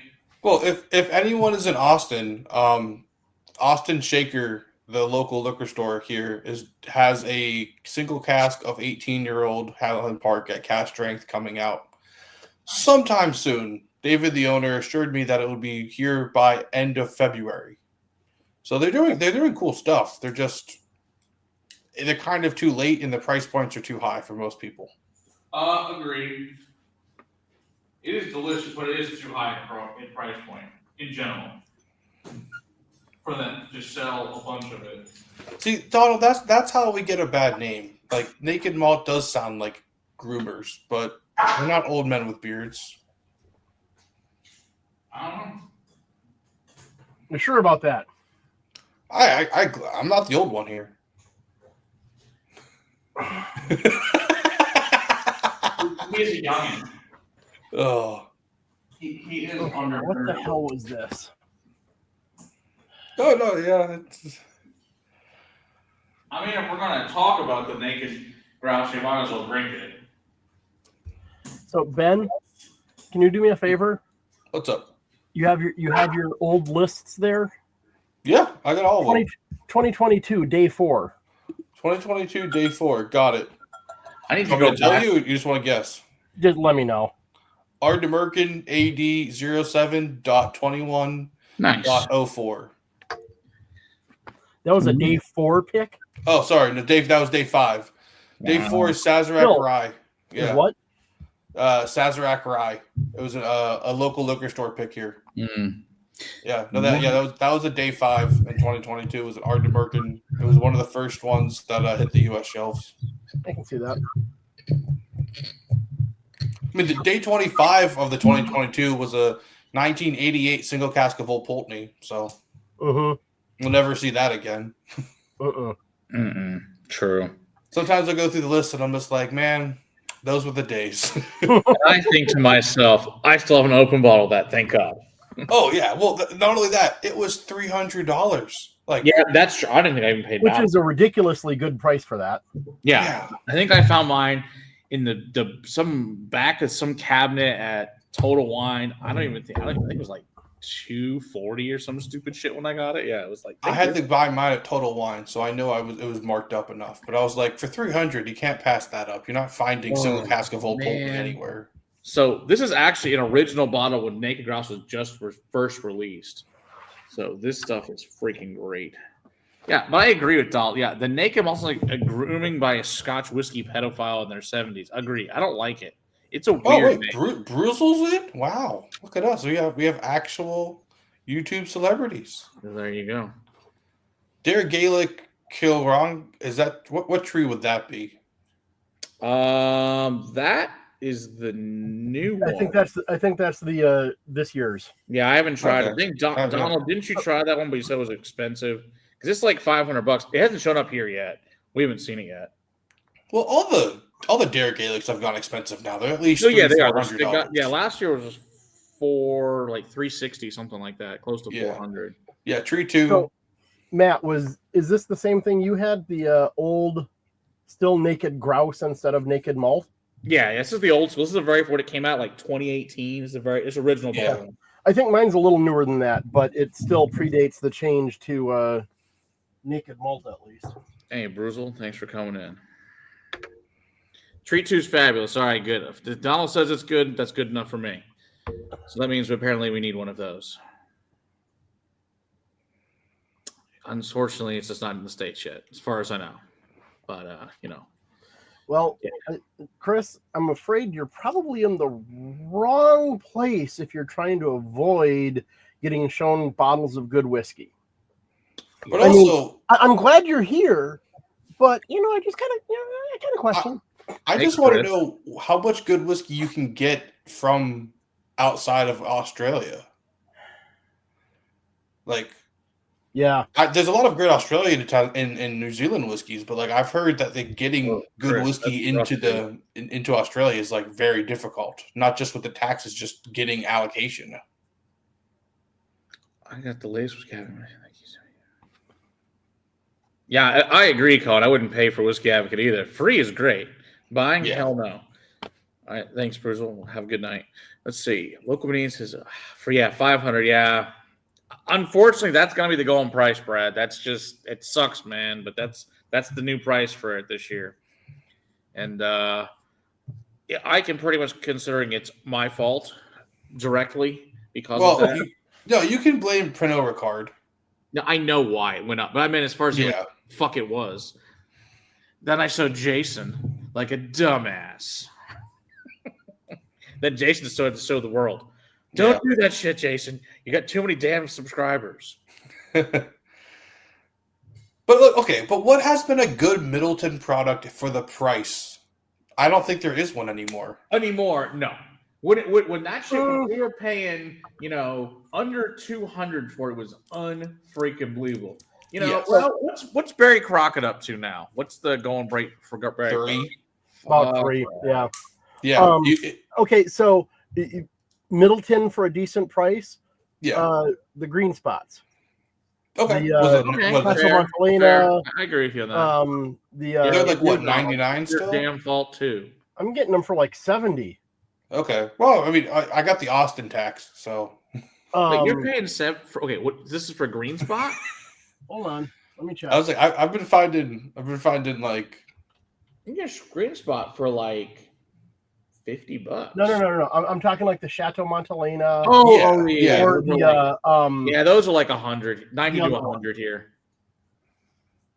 Well, if anyone is in Austin, Austin Shaker, the local liquor store here, has a single cask of 18-year-old Highland Park at cask strength coming out sometime soon. David, the owner, assured me that it would be here by end of February. So they're doing cool stuff. They're kind of too late, and the price points are too high for most people. Agreed. It is delicious, but it is too high in price point in general for them to just sell a bunch of it. See, Donald, that's how we get a bad name. Like Naked Malt does sound like groomers, but they're not old men with beards. I don't know. You're sure about that? I'm not the old one here. He is a youngin'. Oh. He is under. What the hell was this? No, yeah. I mean, if we're going to talk about the Naked Grouse, you might as well drink it. So, Ben, can you do me a favor? What's up? You have your old lists there? Yeah, I got all of them. 2022, day 4. 2022, day 4. Got it. I need to go tell you. You just want to guess. Just let me know. R. DeMerkin AD 07.21.04. Nice. That was a day 4 pick? Oh, sorry. No, Dave, that was day 5. Day 4 is Sazerac Rye. Yeah. Is what? Sazerac Rye. It was a local liquor store pick here. Mm. Yeah, no, that was a day 5 in 2022. It was an Ardnamurchan. It was one of the first ones that hit the U.S. shelves. I can see that. I mean, the day 25 of the 2022 was a 1988 single cask of Old Pulteney. So we'll never see that again. True. Sometimes I go through the list and I'm just like, man, those were the days. I think to myself, I still have an open bottle of that. Thank God. Oh yeah. Well, not only that, it was $300. Like, yeah, that's true. I didn't think I even paid which that. Is a ridiculously good price for that. Yeah. I think I found mine in the some back of some cabinet at Total Wine. I don't even think it was like $240 or some stupid shit when I got it. Yeah, it was like I had to buy mine at Total Wine, so I know it was marked up enough. But I was like, for $300, you can't pass that up. You're not finding single cask of Old Pulteney anywhere. So this is actually an original bottle when Naked Grouse was just first released. So this stuff is freaking great. Yeah, but I agree with Dahl. Yeah, the Naked also like a grooming by a Scotch whiskey pedophile in their 70s. Agree. I don't like it. It's a weird name. Bruzel's in? Wow. Look at us. We have actual YouTube celebrities. There you go. Derek Gaelic Kilrong. Is that what tree would that be? That is the new one. I think that's the this year's. Yeah, I haven't tried it. I think Donald, didn't you try that one? But you said it was expensive because it's like $500. It hasn't shown up here yet. We haven't seen it yet. Well, all the Derek Gaelics have gone expensive now. They're at least they are. Last year was $360 something like that, close to $400. Yeah, Tree 2. So, Matt, is this the same thing you had? The old, still Naked Grouse instead of Naked Malt? Yeah, this is the old school. This is the very what it came out like 2018. It's original bottle. I think mine's a little newer than that, but it still predates the change to Naked Malt at least. Hey, Bruzel, thanks for coming in. Treat 2 is fabulous. All right, good. If Donald says it's good, that's good enough for me. So that means apparently we need one of those. Unfortunately, it's just not in the States yet, as far as I know. But, Well, Chris, I'm afraid you're probably in the wrong place if you're trying to avoid getting shown bottles of good whiskey. But also, I'm glad you're here, but, I just kind of question. I just want to know how much good whiskey you can get from outside of Australia. Like, yeah, there's a lot of great Australian and New Zealand whiskeys, but like I've heard that getting good whiskey into Australia is like very difficult. Not just with the taxes, just getting allocation. I got the latest whiskey. Yeah, I agree, Colin. I wouldn't pay for Whiskey Advocate either. Free is great. Buying, hell no. All right, thanks, Bruzel. Have a good night. Let's see. Local Beans is for $500. Yeah. Unfortunately, that's gonna be the going price, Brad. That's just it sucks, man. But that's the new price for it this year. And I can pretty much considering it's my fault directly because of that. You can blame Pernod Ricard. No, I know why it went up, but I mean, as far as fuck it was. Then I showed Jason like a dumbass. Then Jason started to show the world. Don't do that shit, Jason. You got too many damn subscribers. But look, okay, but what has been a good Middleton product for the price? I don't think there is one anymore. No. When that shit, when we were paying, under $200 for it was unfreaking believable. Well, what's Barry Crockett up to now? What's the going rate for Barry? 3. About 3, yeah. Yeah. Okay, so Middleton for a decent price. Yeah. The green spots. Okay. Montalena, I agree with you on that. They're like what, 99 still? Damn fault too. I'm getting them for like 70. Okay. Well, I mean, I got the Austin tax, so. Wait, you're paying $7 for this is for green spot? Hold on, let me check. I was like, I've been finding like. You get a green spot for like $50. No. I'm talking like the Chateau Montalena. Yeah. Or the those are like 100, 90 to 100 here.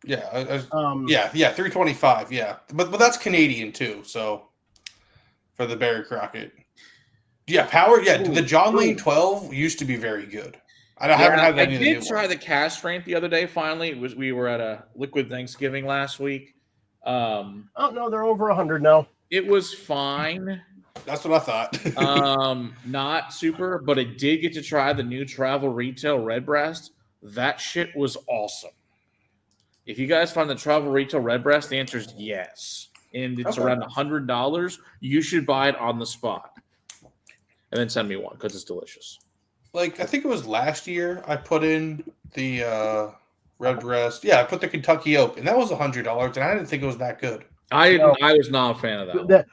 Yeah. 325. Yeah, but that's Canadian too. So. for the Barry Crockett. Yeah, power. Yeah, Ooh, the John Lane 12 used to be very good. I haven't Yeah, had I any of the new did try ones. the cast strength the other day. Finally, we were at a Liquid Thanksgiving last week. Oh no, they're over 100 now. It was fine. That's what I thought. Not super, but I did get to try the new Travel Retail Redbreast. That shit was awesome. If you guys find the Travel Retail Redbreast, the answer is yes. And it's around $100. You should buy it on the spot. And then send me one because it's delicious. Like, I think it was last year I put in the Redbreast. Yeah, I put the Kentucky Oak, and that was $100, and I didn't think it was that good. I was not a fan of that.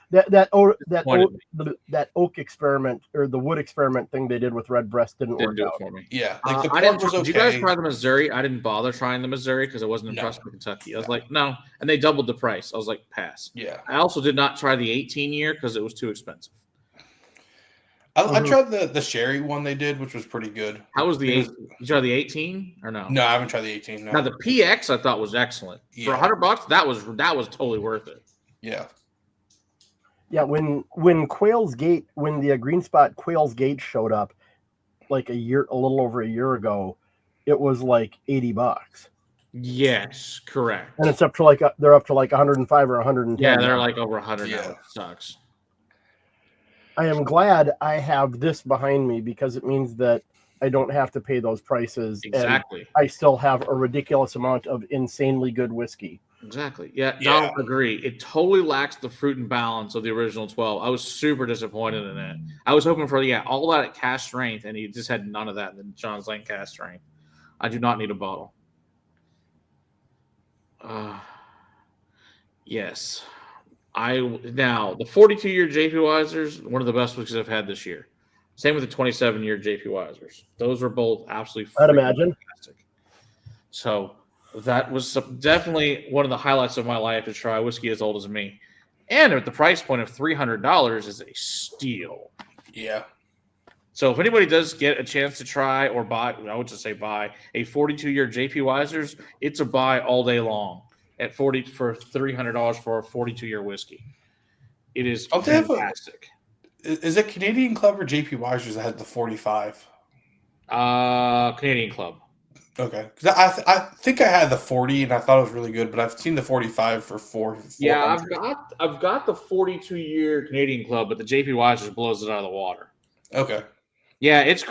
That oak experiment or the wood experiment thing they did with Redbreast didn't work out for me. Yeah, like the I pork was okay. Did you guys try the Missouri? I didn't bother trying the Missouri because I wasn't impressed with Kentucky. I was like, no, and they doubled the price. I was like, pass. Yeah. I also did not try the 18 year because it was too expensive. I tried the sherry one they did, which was pretty good. How was the 18? You try the 18 or no? No, I haven't tried the 18. No. Now the PX I thought was excellent. For $100, that was totally worth it. Yeah. Yeah, when Quail's Gate, when the Green Spot Quail's Gate showed up, like a little over a year ago, it was like $80. Yes, correct. And it's up to they're up to like 105 or 110. Yeah, they're like over 100 now. It sucks. I am glad I have this behind me because it means that I don't have to pay those prices. Exactly. And I still have a ridiculous amount of insanely good whiskey. Exactly. Yeah, I agree. It totally lacks the fruit and balance of the original 12. I was super disappointed in it. I was hoping for all that cast strength, and he just had none of that in the John's Lane cast strength. I do not need a bottle. Yes. Now the 42-year JP Weisers, one of the best whiskeys I've had this year. Same with the 27-year JP Weisers. Those were both absolutely I'd imagine. Fantastic. So that was definitely one of the highlights of my life to try whiskey as old as me. And at the price point of $300 is a steal. Yeah. So if anybody does get a chance to try or buy, I would just say buy a 42-year JP Weisers, it's a buy all day long at for $300 for a 42-year whiskey. It is fantastic. Is it Canadian Club or JP Weisers that had the 45? Canadian Club. Okay, because I think I had the 40 and I thought it was really good, but I've seen the 45 for $400. Yeah, I've got the 42-year Canadian Club, but the JP Weisers blows it out of the water. Okay. Yeah, it's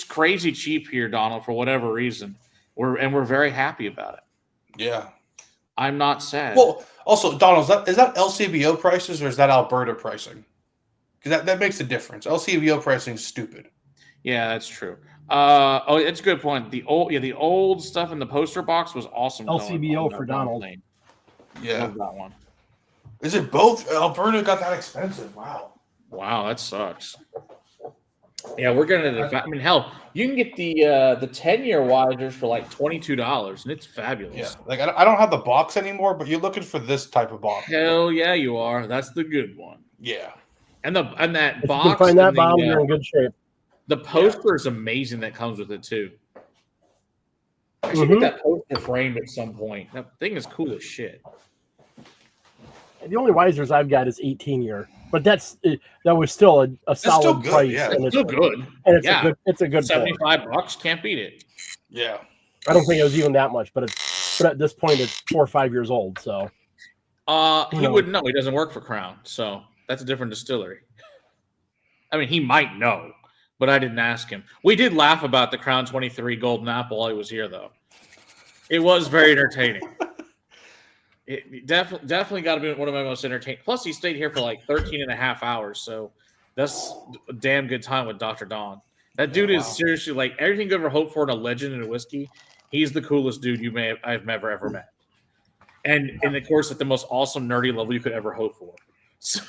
crazy cheap here, Donald, for whatever reason. We're very happy about it. Yeah. I'm not sad. Well, also, Donald, is that LCBO prices or is that Alberta pricing? Because that makes a difference. LCBO pricing is stupid. Yeah, that's true. It's a good point. The old stuff in the poster box was awesome. LCBO for Donald. Yeah, love that one. Is it both? Alberta got that expensive. Wow, that sucks. Yeah, we're gonna. I mean, hell, you can get the 10-year Weisers for like $22, and it's fabulous. Yeah, like I don't have the box anymore, but you're looking for this type of box. Hell yeah, you are. That's the good one. Yeah, and that if box. You can find that bomb, you're in good shape. The poster is amazing that comes with it too. I should get that poster framed at some point. That thing is cool as shit. The only Weisers I've got is 18-year, but that was still a solid price. Yeah. And it's still good. And it's a good $75. Can't beat it. Yeah. I don't think it was even that much, but at this point it's 4 or 5 years old. So he wouldn't know. He doesn't work for Crown, so that's a different distillery. I mean, he might know, but I didn't ask him. We did laugh about the Crown 23 Golden Apple while he was here, though. It was very entertaining. It definitely got to be one of my most entertaining. Plus, he stayed here for like 13 and a half hours, so that's a damn good time with Dr. Don. That dude is seriously like everything you ever hoped for in a legend in a whiskey. He's the coolest dude I've ever met, and of course at the most awesome nerdy level you could ever hope for. So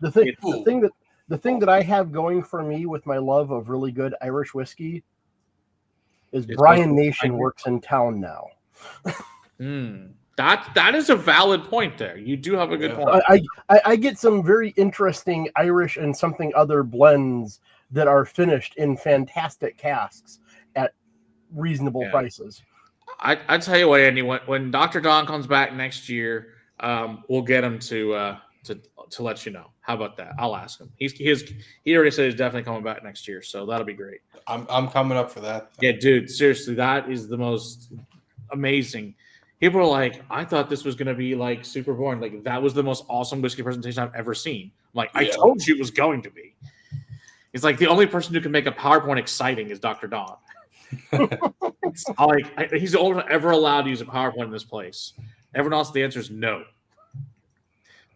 the thing that I have going for me with my love of really good Irish whiskey is Brian Nation works in town now. That is a valid point there. You do have a good point. I get some very interesting Irish and something other blends that are finished in fantastic casks at reasonable prices. I tell you what, Andy, when Dr. Don comes back next year, we'll get him to let you know. How about that? I'll ask him. He already said he's definitely coming back next year, so that'll be great. I'm coming up for that. Yeah, dude, seriously, that is the most amazing. People are like, I thought this was going to be like super boring. Like, that was the most awesome whiskey presentation I've ever seen. I'm like, I told you it was going to be. It's like the only person who can make a PowerPoint exciting is Dr. Don. He's the only one ever allowed to use a PowerPoint in this place. Everyone else, the answer is no.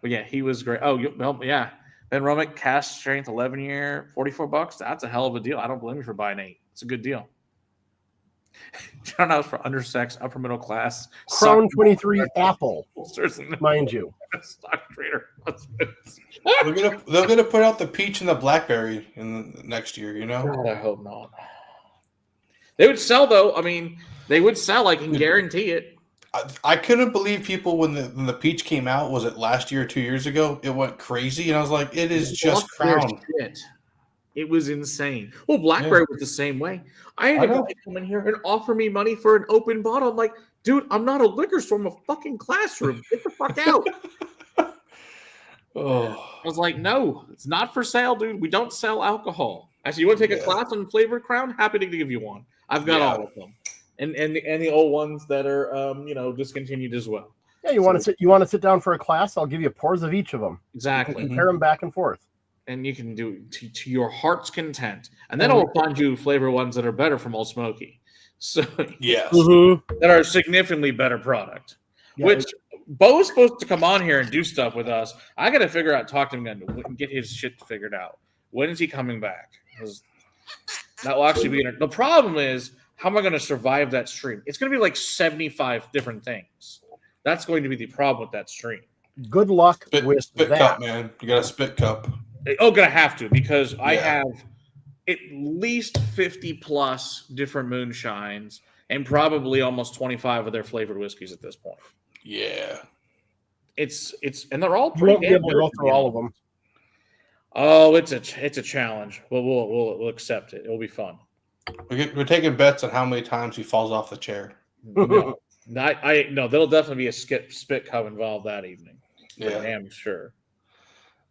But yeah, he was great. Oh, well, yeah. Ben Romick, cast strength, 11-year, $44. That's a hell of a deal. I don't blame you for buying 8. It's a good deal. John House for undersexed, upper middle class. Crown 23 Apple, mind you. Stock trader. They're gonna put out the peach and the blackberry in the next year. You know. God, I hope not. They would sell though. I mean, they would sell. I can guarantee it. I couldn't believe people when the peach came out. Was it last year or 2 years ago? It went crazy, and I was like, "It is just Crown." It was insane. Well, blackberry was the same way. I had a guy come in here and offer me money for an open bottle. I'm like, dude, I'm not a liquor store. I'm a fucking classroom. Get the fuck out. I was like, no, it's not for sale, dude. We don't sell alcohol. Actually, you want to take a class on flavored Crown? Happy to give you one. I've got all of them, and the old ones that are discontinued as well. Yeah, you want to sit down for a class? I'll give you pours of each of them. Exactly. Compare them back and forth. And you can do to your heart's content. And then I'll find you flavor ones that are better from Old Smoky. So that are a significantly better product. Yeah, which Bo's supposed to come on here and do stuff with us. I got to figure out, talk to him again, and get his shit figured out. When is he coming back? Because that will actually be the problem is, how am I going to survive that stream? It's going to be like 75 different things. That's going to be the problem with that stream. Good luck with spit that. cup, man. You got a spit cup. Oh, gonna have to, because I have at least 50 plus different moonshines and probably almost 25 of their flavored whiskeys at this point. Yeah, it's and they're all pretty. You won't be able to go through all of them. Oh, it's a challenge. We'll accept it. It'll be fun. We're taking bets on how many times he falls off the chair. No, there'll definitely be a spit cup involved that evening. Yeah, I am sure.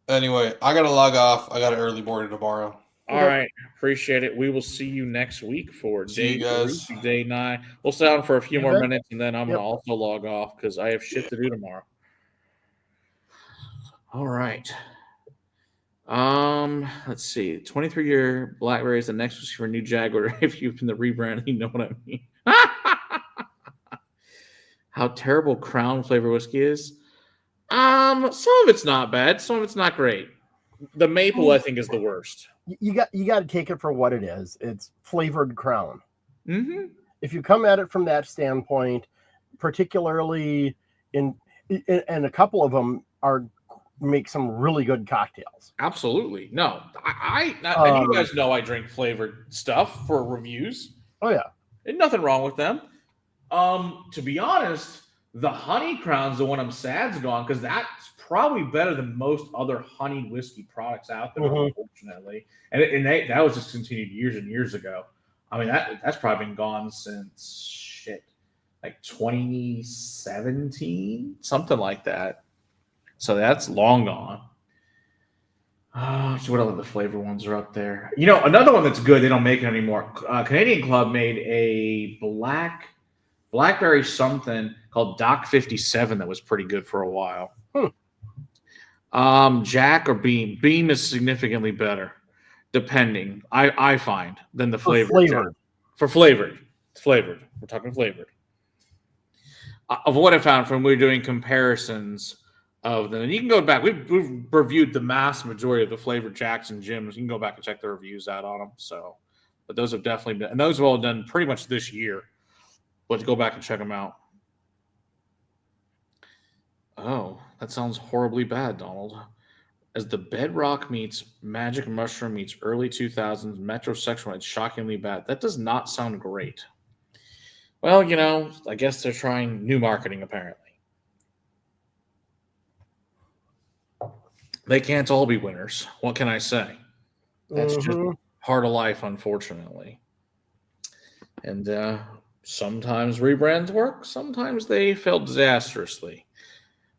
Anyway, I got to log off. I got an early morning tomorrow. All right. Appreciate it. We will see you next week for day 9. We'll sit down for a few more minutes, and then I'm going to also log off because I have shit to do tomorrow. All right. Let's see. 23-year Blackberry is the next whiskey for a new Jaguar. If you've been the rebrand, you know what I mean. How terrible Crown flavor whiskey is. Some of it's not bad. Some of it's not great. The maple, I think, is the worst. You got to take it for what it is. It's flavored Crown. Mm-hmm. If you come at it from that standpoint, particularly and a couple of them make some really good cocktails. Absolutely. No, and you guys know I drink flavored stuff for reviews. Oh yeah, and nothing wrong with them. To be honest, the honey Crown's the one I'm sad's gone, because that's probably better than most other honey whiskey products out there, unfortunately. And that was discontinued years and years ago. I mean, that's probably been gone since like 2017, something like that. So that's long gone. So what other the flavor ones are up there? Another one that's good, they don't make it anymore. Canadian Club made a blackberry something called Doc 57 that was pretty good for a while. Jack or Beam. Beam is significantly better, depending, I find, than the flavored. For flavored. It's flavored. We're talking flavored. Of what I found from we were doing comparisons of them. And you can go back. We've reviewed the mass majority of the flavored Jacks and Jims. You can go back and check the reviews out on them. So, but those have definitely been, and those have all done pretty much this year. But go back and check them out. Oh, that sounds horribly bad, Donald. As the Bedrock meets Magic Mushroom meets early 2000s metrosexual, it's shockingly bad. That does not sound great. Well, I guess they're trying new marketing, apparently. They can't all be winners. What can I say? That's just part of life, unfortunately. And sometimes rebrands work. Sometimes they fail disastrously.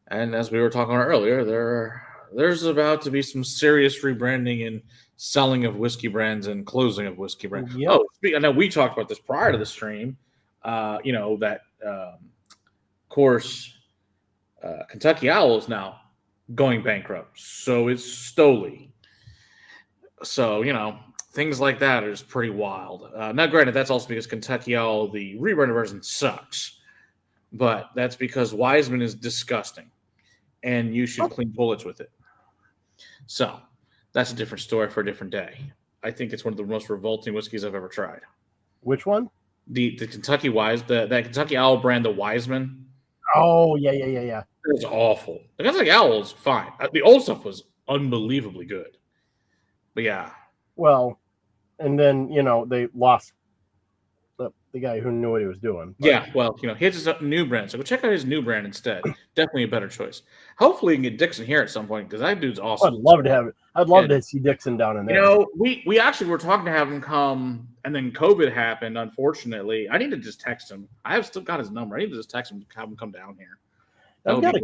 And as we were talking about earlier, there there's about to be some serious rebranding and selling of whiskey brands and closing of whiskey brands. Yep. Oh, I know we talked about this prior to the stream. That of course, Kentucky Owl is now going bankrupt. So is Stoli. So, things like that are just pretty wild. Now, granted, that's also because Kentucky Owl, the rebranded version, sucks. But that's because Wiseman is disgusting. And you should clean bullets with it. So, that's a different story for a different day. I think it's one of the most revolting whiskeys I've ever tried. Which one? The Kentucky that Kentucky Owl brand, the Wiseman. Oh, yeah. It was awful. The Kentucky Owl is fine. The old stuff was unbelievably good. But yeah. Well, and then, they lost the guy who knew what he was doing. But. Yeah, well, he has his new brand. So go check out his new brand instead. Definitely a better choice. Hopefully, you can get Dixon here at some point because that dude's awesome. I'd love to have it. I'd love to see Dixon down in there. We actually were talking to have him come, and then COVID happened, unfortunately. I need to just text him. I have still got his number. I need to just text him to have him come down here. I've got a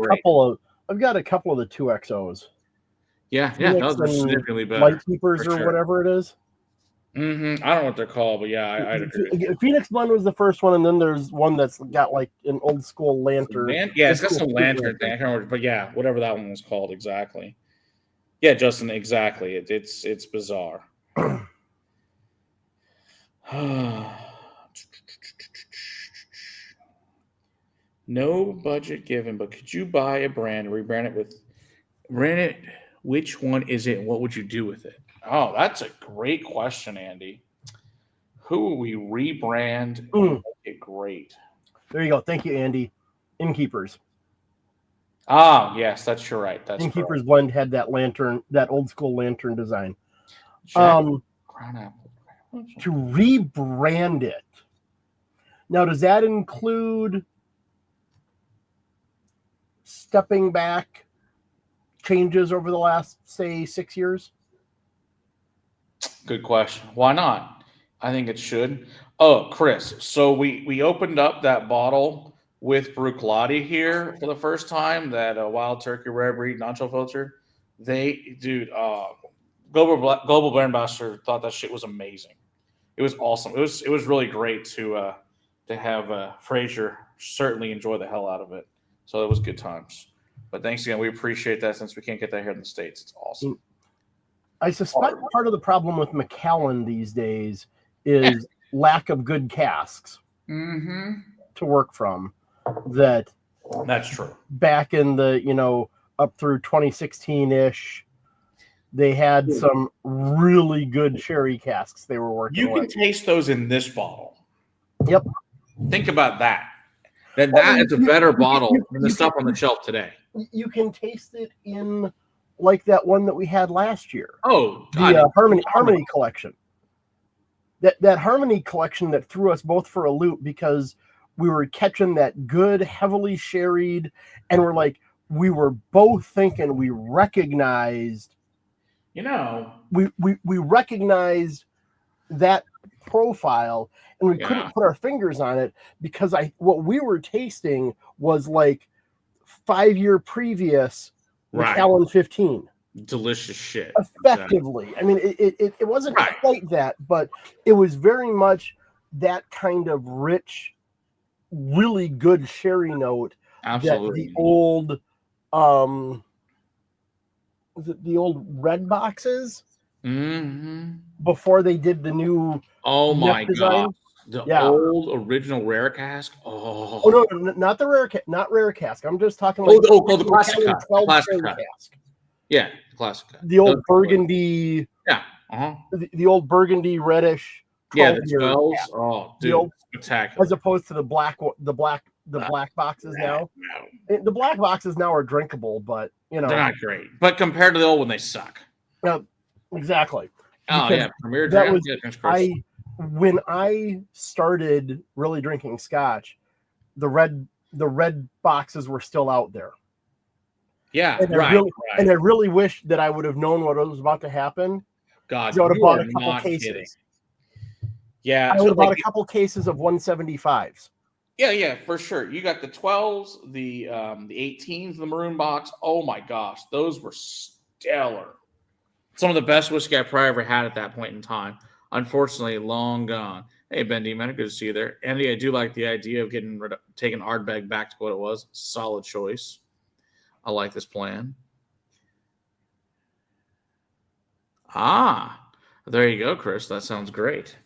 couple of the 2XOs. Yeah, those are significantly better. Light Keepers or whatever it is. Mm-hmm. I don't know what they're called, but yeah, I'd agree. Phoenix Blend was the first one, and then there's one that's got like an old school lantern. It's got some lantern thing. I can't remember, but yeah, whatever that one was called exactly. Yeah, Justin, exactly. It's bizarre. No budget given, but could you buy a brand and rebrand it with brand it? Which one is it and what would you do with it? Oh, that's a great question, Andy. Who will we rebrand and make it great? There you go. Thank you, Andy. Innkeepers. Ah, yes, that's right. That's Innkeepers Blend had that lantern, that old school lantern design. Crown Apple. To rebrand it. Now, does that include stepping back changes over the last, say, 6 years? Good question. Why not? I think it should. Oh, Chris. So we opened up that bottle with Bruichladdich here for the first time. That Wild Turkey Rare Breed Nacho filter. Global Brand Ambassador thought that shit was amazing. It was awesome. It was really great to have Fraser certainly enjoy the hell out of it. So it was good times. But thanks again. We appreciate that since we can't get that here in the States. It's awesome. I suspect part of the problem with Macallan these days is lack of good casks to work from. That's true. Back in the, up through 2016-ish, they had some really good sherry casks they were working with. You can taste those in this bottle. Yep. Think about that. That is a better bottle than the stuff on the shelf today. You can taste it in like that one that we had last year. Oh, God. The Harmony collection. That Harmony collection that threw us both for a loop because we were catching that good, heavily sherried, and we were both thinking we recognized. We recognized that profile, and we couldn't put our fingers on it because what we were tasting was like 5 year previous Macallan 15. Delicious shit. Effectively. Exactly. I mean, it wasn't quite that, but it was very much that kind of rich, really good sherry note. Absolutely. That the old red boxes before they did the new my design. God. The old original rare cask. Oh no, not the rare cask. I'm just talking about the classic cask. Yeah, classic. The old burgundy. Yeah. The old burgundy reddish. Yeah, the 12s. Oh, dude, spectacular. As opposed to the black boxes now. No. The black boxes now are drinkable, but they're not great. But compared to the old one, they suck. Exactly. Oh because yeah, Premier Draft. When I started really drinking Scotch, the red boxes were still out there. Yeah, and I really wish that I would have known what was about to happen. God, I would have bought a couple cases. Kidding. Yeah, I would have bought a couple cases of 175s. Yeah, for sure. You got the 12s, the 18s, the maroon box. Oh my gosh, those were stellar. Some of the best whiskey I probably ever had at that point in time. Unfortunately, long gone. Hey, Ben D-Man, good to see you there. Andy, I do like the idea of taking Ardbeg back to what it was. Solid choice. I like this plan. There you go, Chris. That sounds great.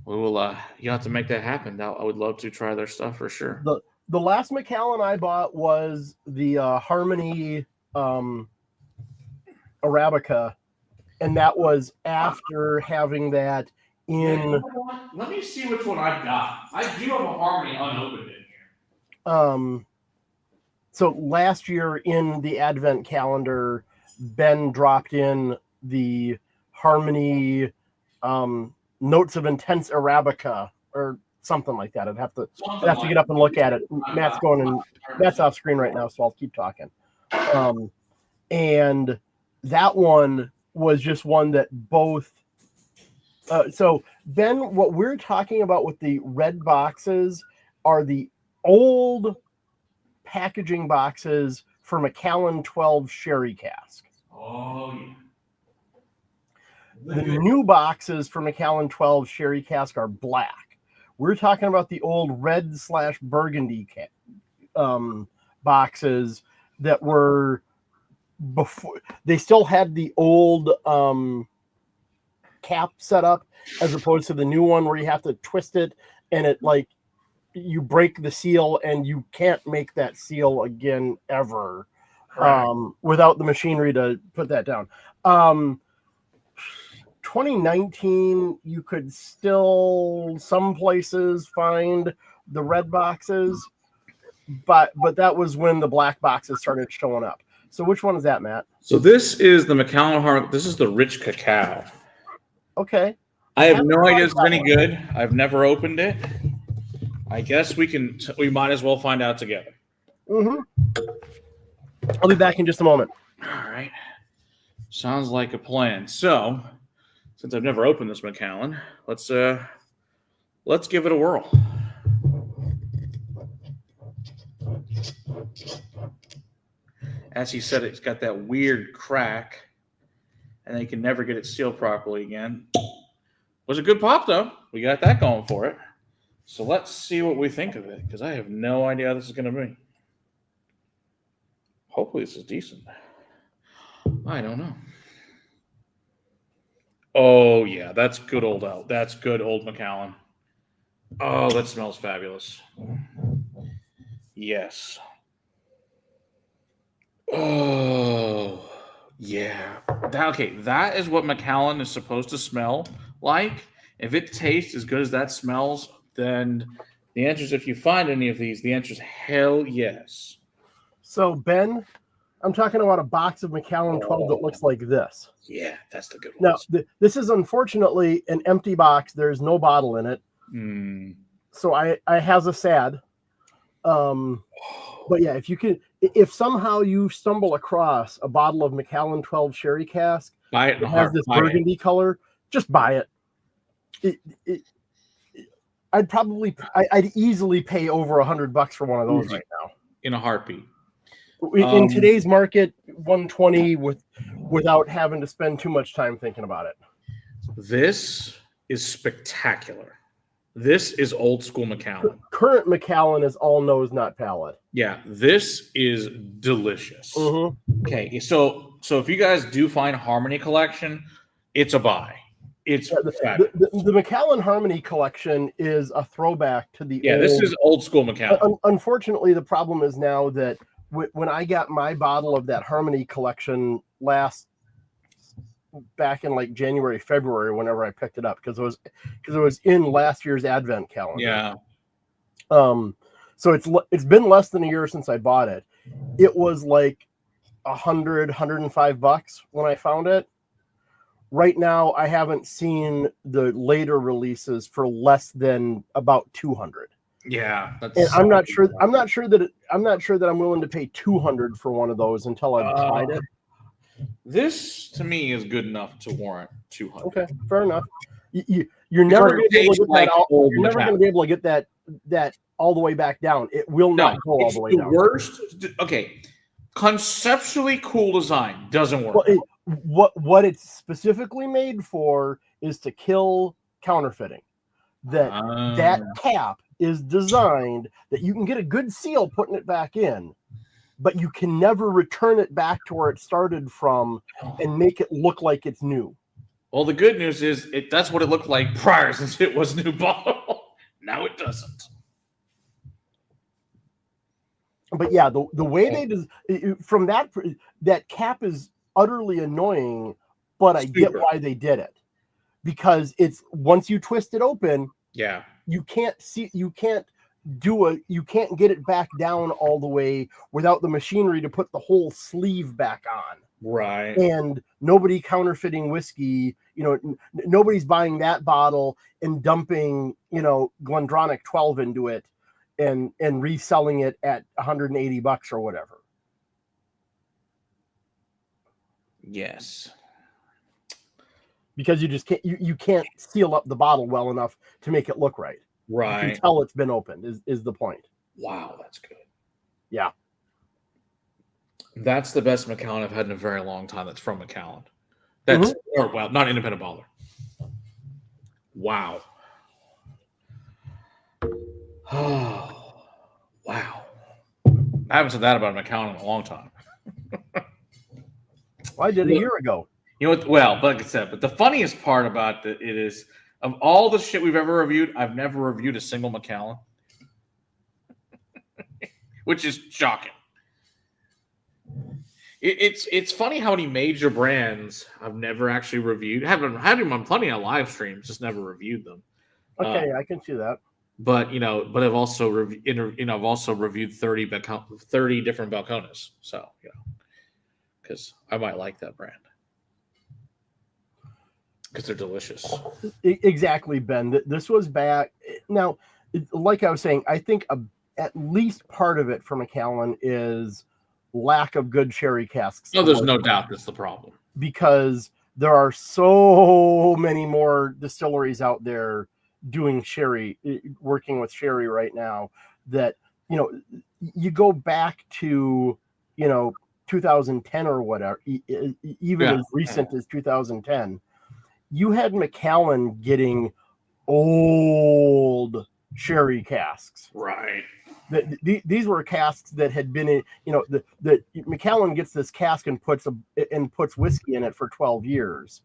We will. You have to make that happen. I would love to try their stuff for sure. The last Macallan I bought was the Harmony Arabica, and that was after having that in. Let me see which one I've got. I do have a Harmony unopened in here. So last year in the Advent calendar, Ben dropped in the Harmony Notes of Intense Arabica or something like that. I'd have to get up and look at it. Matt's off screen right now, so I'll keep talking. And that one was just one that both. So Ben, what we're talking about with the red boxes are the old packaging boxes for Macallan 12 Sherry Cask. Oh, yeah. The new boxes for Macallan 12 Sherry Cask are black. We're talking about the old red/burgundy boxes that were before. They still had the old cap set up as opposed to the new one where you have to twist it and it you break the seal and you can't make that seal again ever without the machinery to put that down. 2019, you could still some places find the red boxes, but that was when the black boxes started showing up. So which one is that, Matt? So this is the Macallan Harmony. This is the rich cacao. Okay. I have no idea if it's any good. I've never opened it. I guess we might as well find out together. Mm-hmm. I'll be back in just a moment. All right. Sounds like a plan. So, since I've never opened this Macallan, let's give it a whirl. As he said, it's got that weird crack, and then you can never get it sealed properly again. Was a good pop, though. We got that going for it. So let's see what we think of it, because I have no idea how this is going to be. Hopefully this is decent. I don't know. Oh, yeah, that's good old Macallan. Oh, that smells fabulous. Yes. Oh, yeah. That is what Macallan is supposed to smell like. If it tastes as good as that smells, then the answer is, if you find any of these, the answer is hell yes. So, Ben, I'm talking about a box of Macallan 12 that looks like this. Yeah, that's the good one. Now, this is unfortunately an empty box. There's no bottle in it. So I has a sad. But yeah, if somehow you stumble across a bottle of Macallan 12 Sherry Cask that has this burgundy color, just buy it. I'd easily pay over $100 for one of those right now. In a heartbeat. In today's market, 120 without having to spend too much time thinking about it. This is spectacular. This is old school Macallan. Current Macallan is all nose, not palate. Yeah, this is delicious. Mm-hmm. Okay, so if you guys do find Harmony Collection, it's a buy. It's the Macallan Harmony Collection is a throwback to the old, this is old school Macallan. Unfortunately, the problem is now that when I got my bottle of that Harmony Collection back in like January, February, whenever I picked it up, because it was in last year's Advent calendar. Yeah. So it's been less than a year since I bought it. It was like $105 when I found it. Right now, I haven't seen the later releases for less than about 200. Yeah, and I'm not sure that I'm willing to pay 200 for one of those until I've tried it. This to me is good enough to warrant 200. Okay, fair enough. You're never going to be able to get that. You're never going to be able to get that all the way back down. It will not go all the way down. Worst. Okay, conceptually cool design. Doesn't work. Well, what it's specifically made for is to kill counterfeiting. That cap is designed that you can get a good seal putting it back in, but you can never return it back to where it started from and make it look like it's new. Well, the good news is that's what it looked like prior, since it was a new bottle. Now it doesn't. But yeah, the way they from that cap is utterly annoying, but I get why they did it, because it's once you twist it open, you can't get it back down all the way without the machinery to put the whole sleeve back on. Right. And nobody counterfeiting whiskey, nobody's buying that bottle and dumping, Glendronach 12 into it and reselling it at $180 or whatever. Yes. Because you just can't seal up the bottle well enough to make it look right. Right. You can tell it's been opened is the point. Wow, that's good. Yeah. That's the best Macallan I've had in a very long time. That's from Macallan. That's not independent bottler. Wow. Oh, wow. I haven't said that about Macallan in a long time. Well, I did a year ago. You know what? Well, like I said, but the funniest part about it is, of all the shit we've ever reviewed, I've never reviewed a single Macallan, which is shocking. It's funny how many major brands I've never actually reviewed. Had them on plenty of live streams, just never reviewed them. Okay, I can see that. But I've also reviewed 30 different Balcones. So because I might like that brand because they're delicious. Exactly, Ben. This was back now. Like I was saying, I think at least part of it for Macallan is lack of good sherry casks. Oh, there's no doubt that's the problem. Because there are so many more distilleries out there doing sherry, working with sherry right now, that you go back to 2010 or whatever, even as recent as 2010, you had Macallan getting old sherry casks. Right. These were casks that had been in, the Macallan gets this cask and puts whiskey in it for 12 years.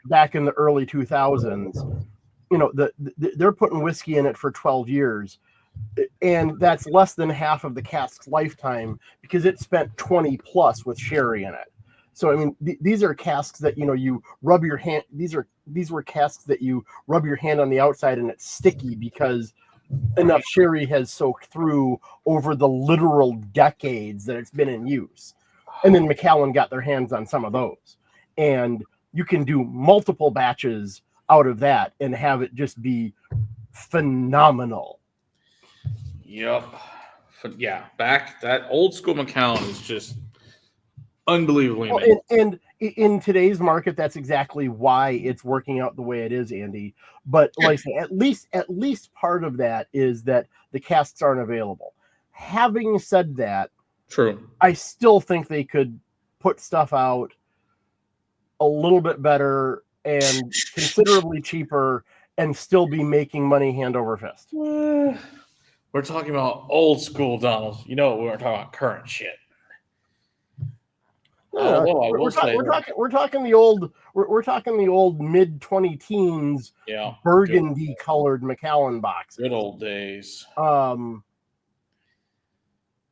Back in the early 2000s, they're putting whiskey in it for 12 years. And that's less than half of the cask's lifetime because it spent 20 plus with sherry in it. So, I mean, these are casks that, you rub your hand. These were casks that you rub your hand on the outside and it's sticky because enough sherry has soaked through over the literal decades that it's been in use. And then Macallan got their hands on some of those. And you can do multiple batches out of that and have it just be phenomenal. Yep. Yeah, that old school Macallan is just unbelievably amazing. And in today's market, that's exactly why it's working out the way it is, Andy. But like I say, at least part of that is that the casks aren't available. Having said that, true, I still think they could put stuff out a little bit better and considerably cheaper and still be making money hand over fist. We're talking about old school, Donald. We weren't talking about current shit. We're talking the old mid 20-teens burgundy colored Macallan boxes. Good old days.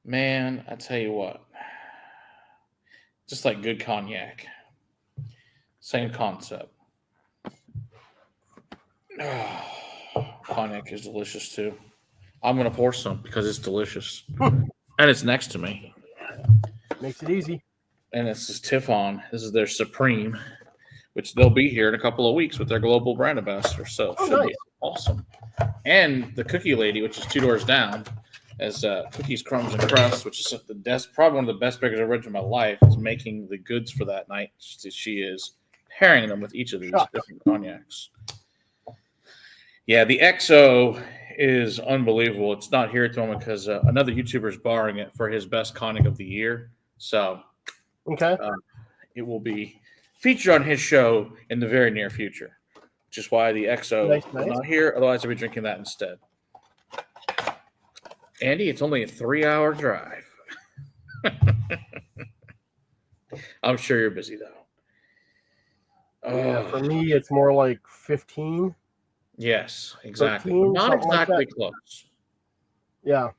Man, I tell you what. Just like good cognac. Same concept. Cognac is delicious too. I'm gonna pour some because it's delicious. And it's next to me. Makes it easy. And this is Tiffon. This is their Supreme, which they'll be here in a couple of weeks with their global brand ambassador. So should be awesome. And the Cookie Lady, which is 2 doors down, as Cookies, Crumbs, and Crust, which is probably one of the best bakers I've read in my life, is making the goods for that night. She is pairing them with each of these different cognacs. Yeah, the XO is unbelievable. It's not here at the moment because another YouTuber is borrowing it for his best conning of the year. So Okay. It will be featured on his show in the very near future, which is why the XO is not here. Otherwise, I'll be drinking that instead. Andy, it's only a 3-hour drive. I'm sure you're busy, though. Yeah, for me, it's more like 15. Yes, exactly. 13, Not exactly like close. Yeah.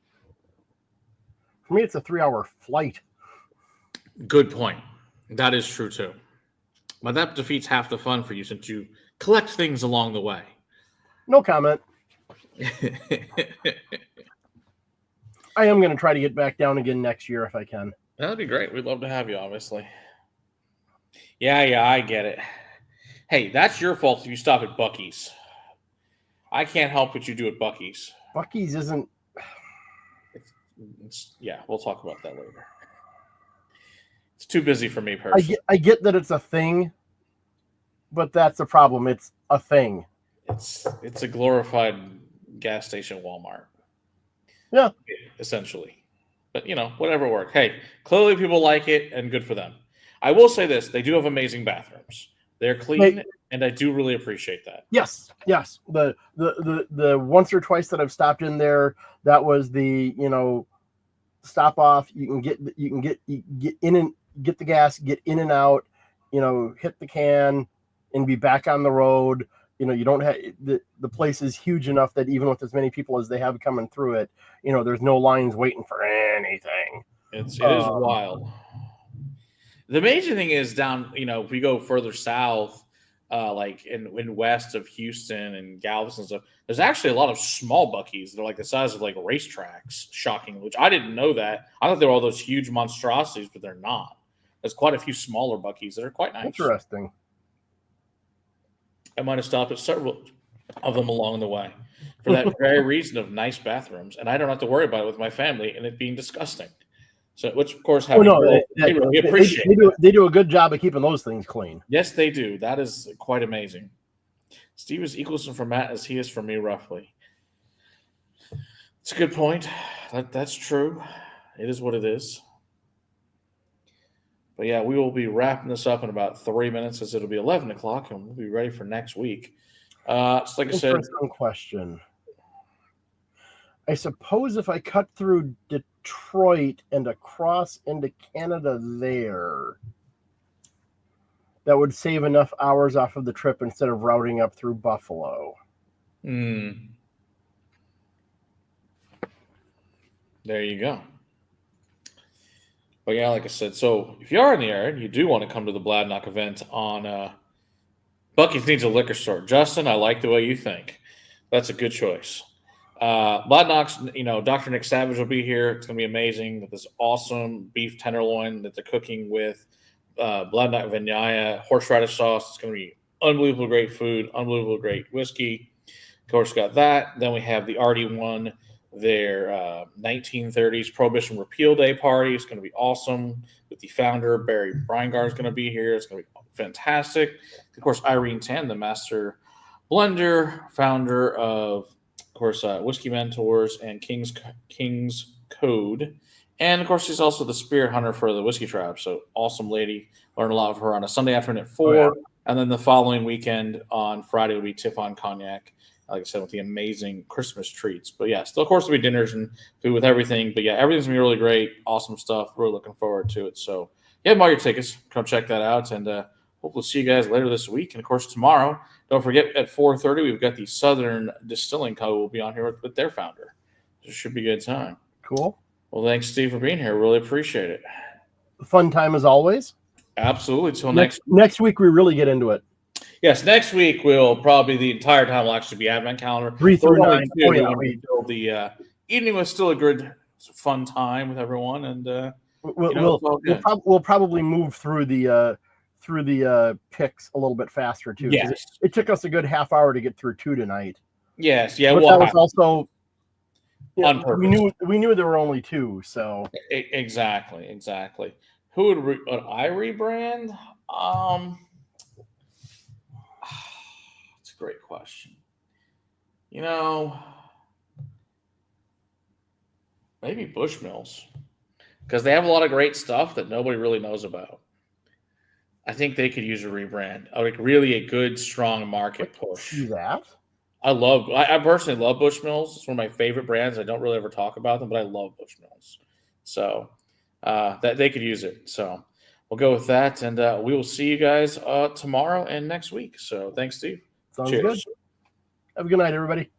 For me, it's a 3-hour flight. Good point. That is true, too. But that defeats half the fun for you since you collect things along the way. No comment. I am going to try to get back down again next year if I can. That'd be great. We'd love to have you, obviously. Yeah, I get it. Hey, that's your fault if you stop at Buc-ee's. I can't help what you do at Buc-ee's. Buc-ee's isn't... Yeah, we'll talk about that later. It's too busy for me personally. I get that it's a thing, but that's the problem. It's a thing. It's a glorified gas station Walmart. Yeah. Essentially. But, whatever works. Hey, clearly people like it, and good for them. I will say this. They do have amazing bathrooms. They're clean, and I do really appreciate that. Yes. The once or twice that I've stopped in there, that was the, stop off. You can get in and get the gas, get in and out, hit the can and be back on the road. You don't have the place is huge enough that even with as many people as they have coming through it, there's no lines waiting for anything. It is wild. The major thing is down, if we go further south, like in west of Houston and Galveston and stuff, there's actually a lot of small Buc-ee's. They're like the size of like racetracks, shocking, which I didn't know that. I thought they were all those huge monstrosities, but they're not. There's quite a few smaller Buc-ee's that are quite nice. Interesting. I might have stopped at several of them along the way for that very reason of nice bathrooms. And I don't have to worry about it with my family and it being disgusting. So, which of course, they appreciate. They do a good job of keeping those things clean. Yes, they do. That is quite amazing. Steve is equal from Matt as he is for me, roughly. It's a good point. That's true. It is what it is. But yeah, we will be wrapping this up in about 3 minutes, as it'll be 11 o'clock, and we'll be ready for next week. So like I said, question. I suppose if I cut through Detroit and across into Canada there, that would save enough hours off of the trip instead of routing up through Buffalo. There you go. But yeah, like I said, so if you are in the area and you do want to come to the Bladnock event on Buc-ee's needs a liquor store. Justin, I like the way you think. That's a good choice. Bladnock's, Dr. Nick Savage will be here. It's going to be amazing with this awesome beef tenderloin that they're cooking with Bladnock Vinaya, horseradish sauce. It's going to be unbelievable great food, unbelievable great whiskey. Of course, got that. Then we have the RD1, their 1930s Prohibition Repeal Day party. It's going to be awesome with the founder, Barry Breingar, is going to be here. It's going to be fantastic. Of course, Irene Tan, the master blender, founder of course, Whiskey Mentors and King's Code. And, of course, she's also the spirit hunter for the Whiskey Tribe. So, awesome lady. Learn a lot of her on a Sunday afternoon at 4. Oh, yeah. And then the following weekend on Friday will be Tiffon Cognac, like I said, with the amazing Christmas treats. But, yeah, still, of course, there'll be dinners and food with everything. But, yeah, everything's going to be really great. Awesome stuff. We're looking forward to it. So, yeah, buy your tickets. Come check that out. And hopefully see you guys later this week. And, of course, tomorrow, don't forget at 4:30, we've got the Southern Distilling Co. will be on here with their founder. It should be a good time. Cool. Well, thanks, Steve, for being here. Really appreciate it. Fun time as always. Absolutely. Till next week, we really get into it. Yes, next week will probably the entire time will actually be Advent calendar. 3 through 9. The evening was still a good, fun time with everyone, and we'll probably move through the picks a little bit faster too. Yes. It took us a good half hour to get through 2 tonight. Yes, yeah. But that was also on purpose. We knew there were only 2, so exactly. Who would I rebrand? It's a great question. Maybe Bushmills, because they have a lot of great stuff that nobody really knows about. I think they could use a rebrand, like really a good, strong market push. See that? I personally love Bushmills. It's one of my favorite brands. I don't really ever talk about them, but I love Bushmills. So that they could use it. So we'll go with that, and we will see you guys tomorrow and next week. So thanks, Steve. Sounds Cheers. good. Have a good night, everybody.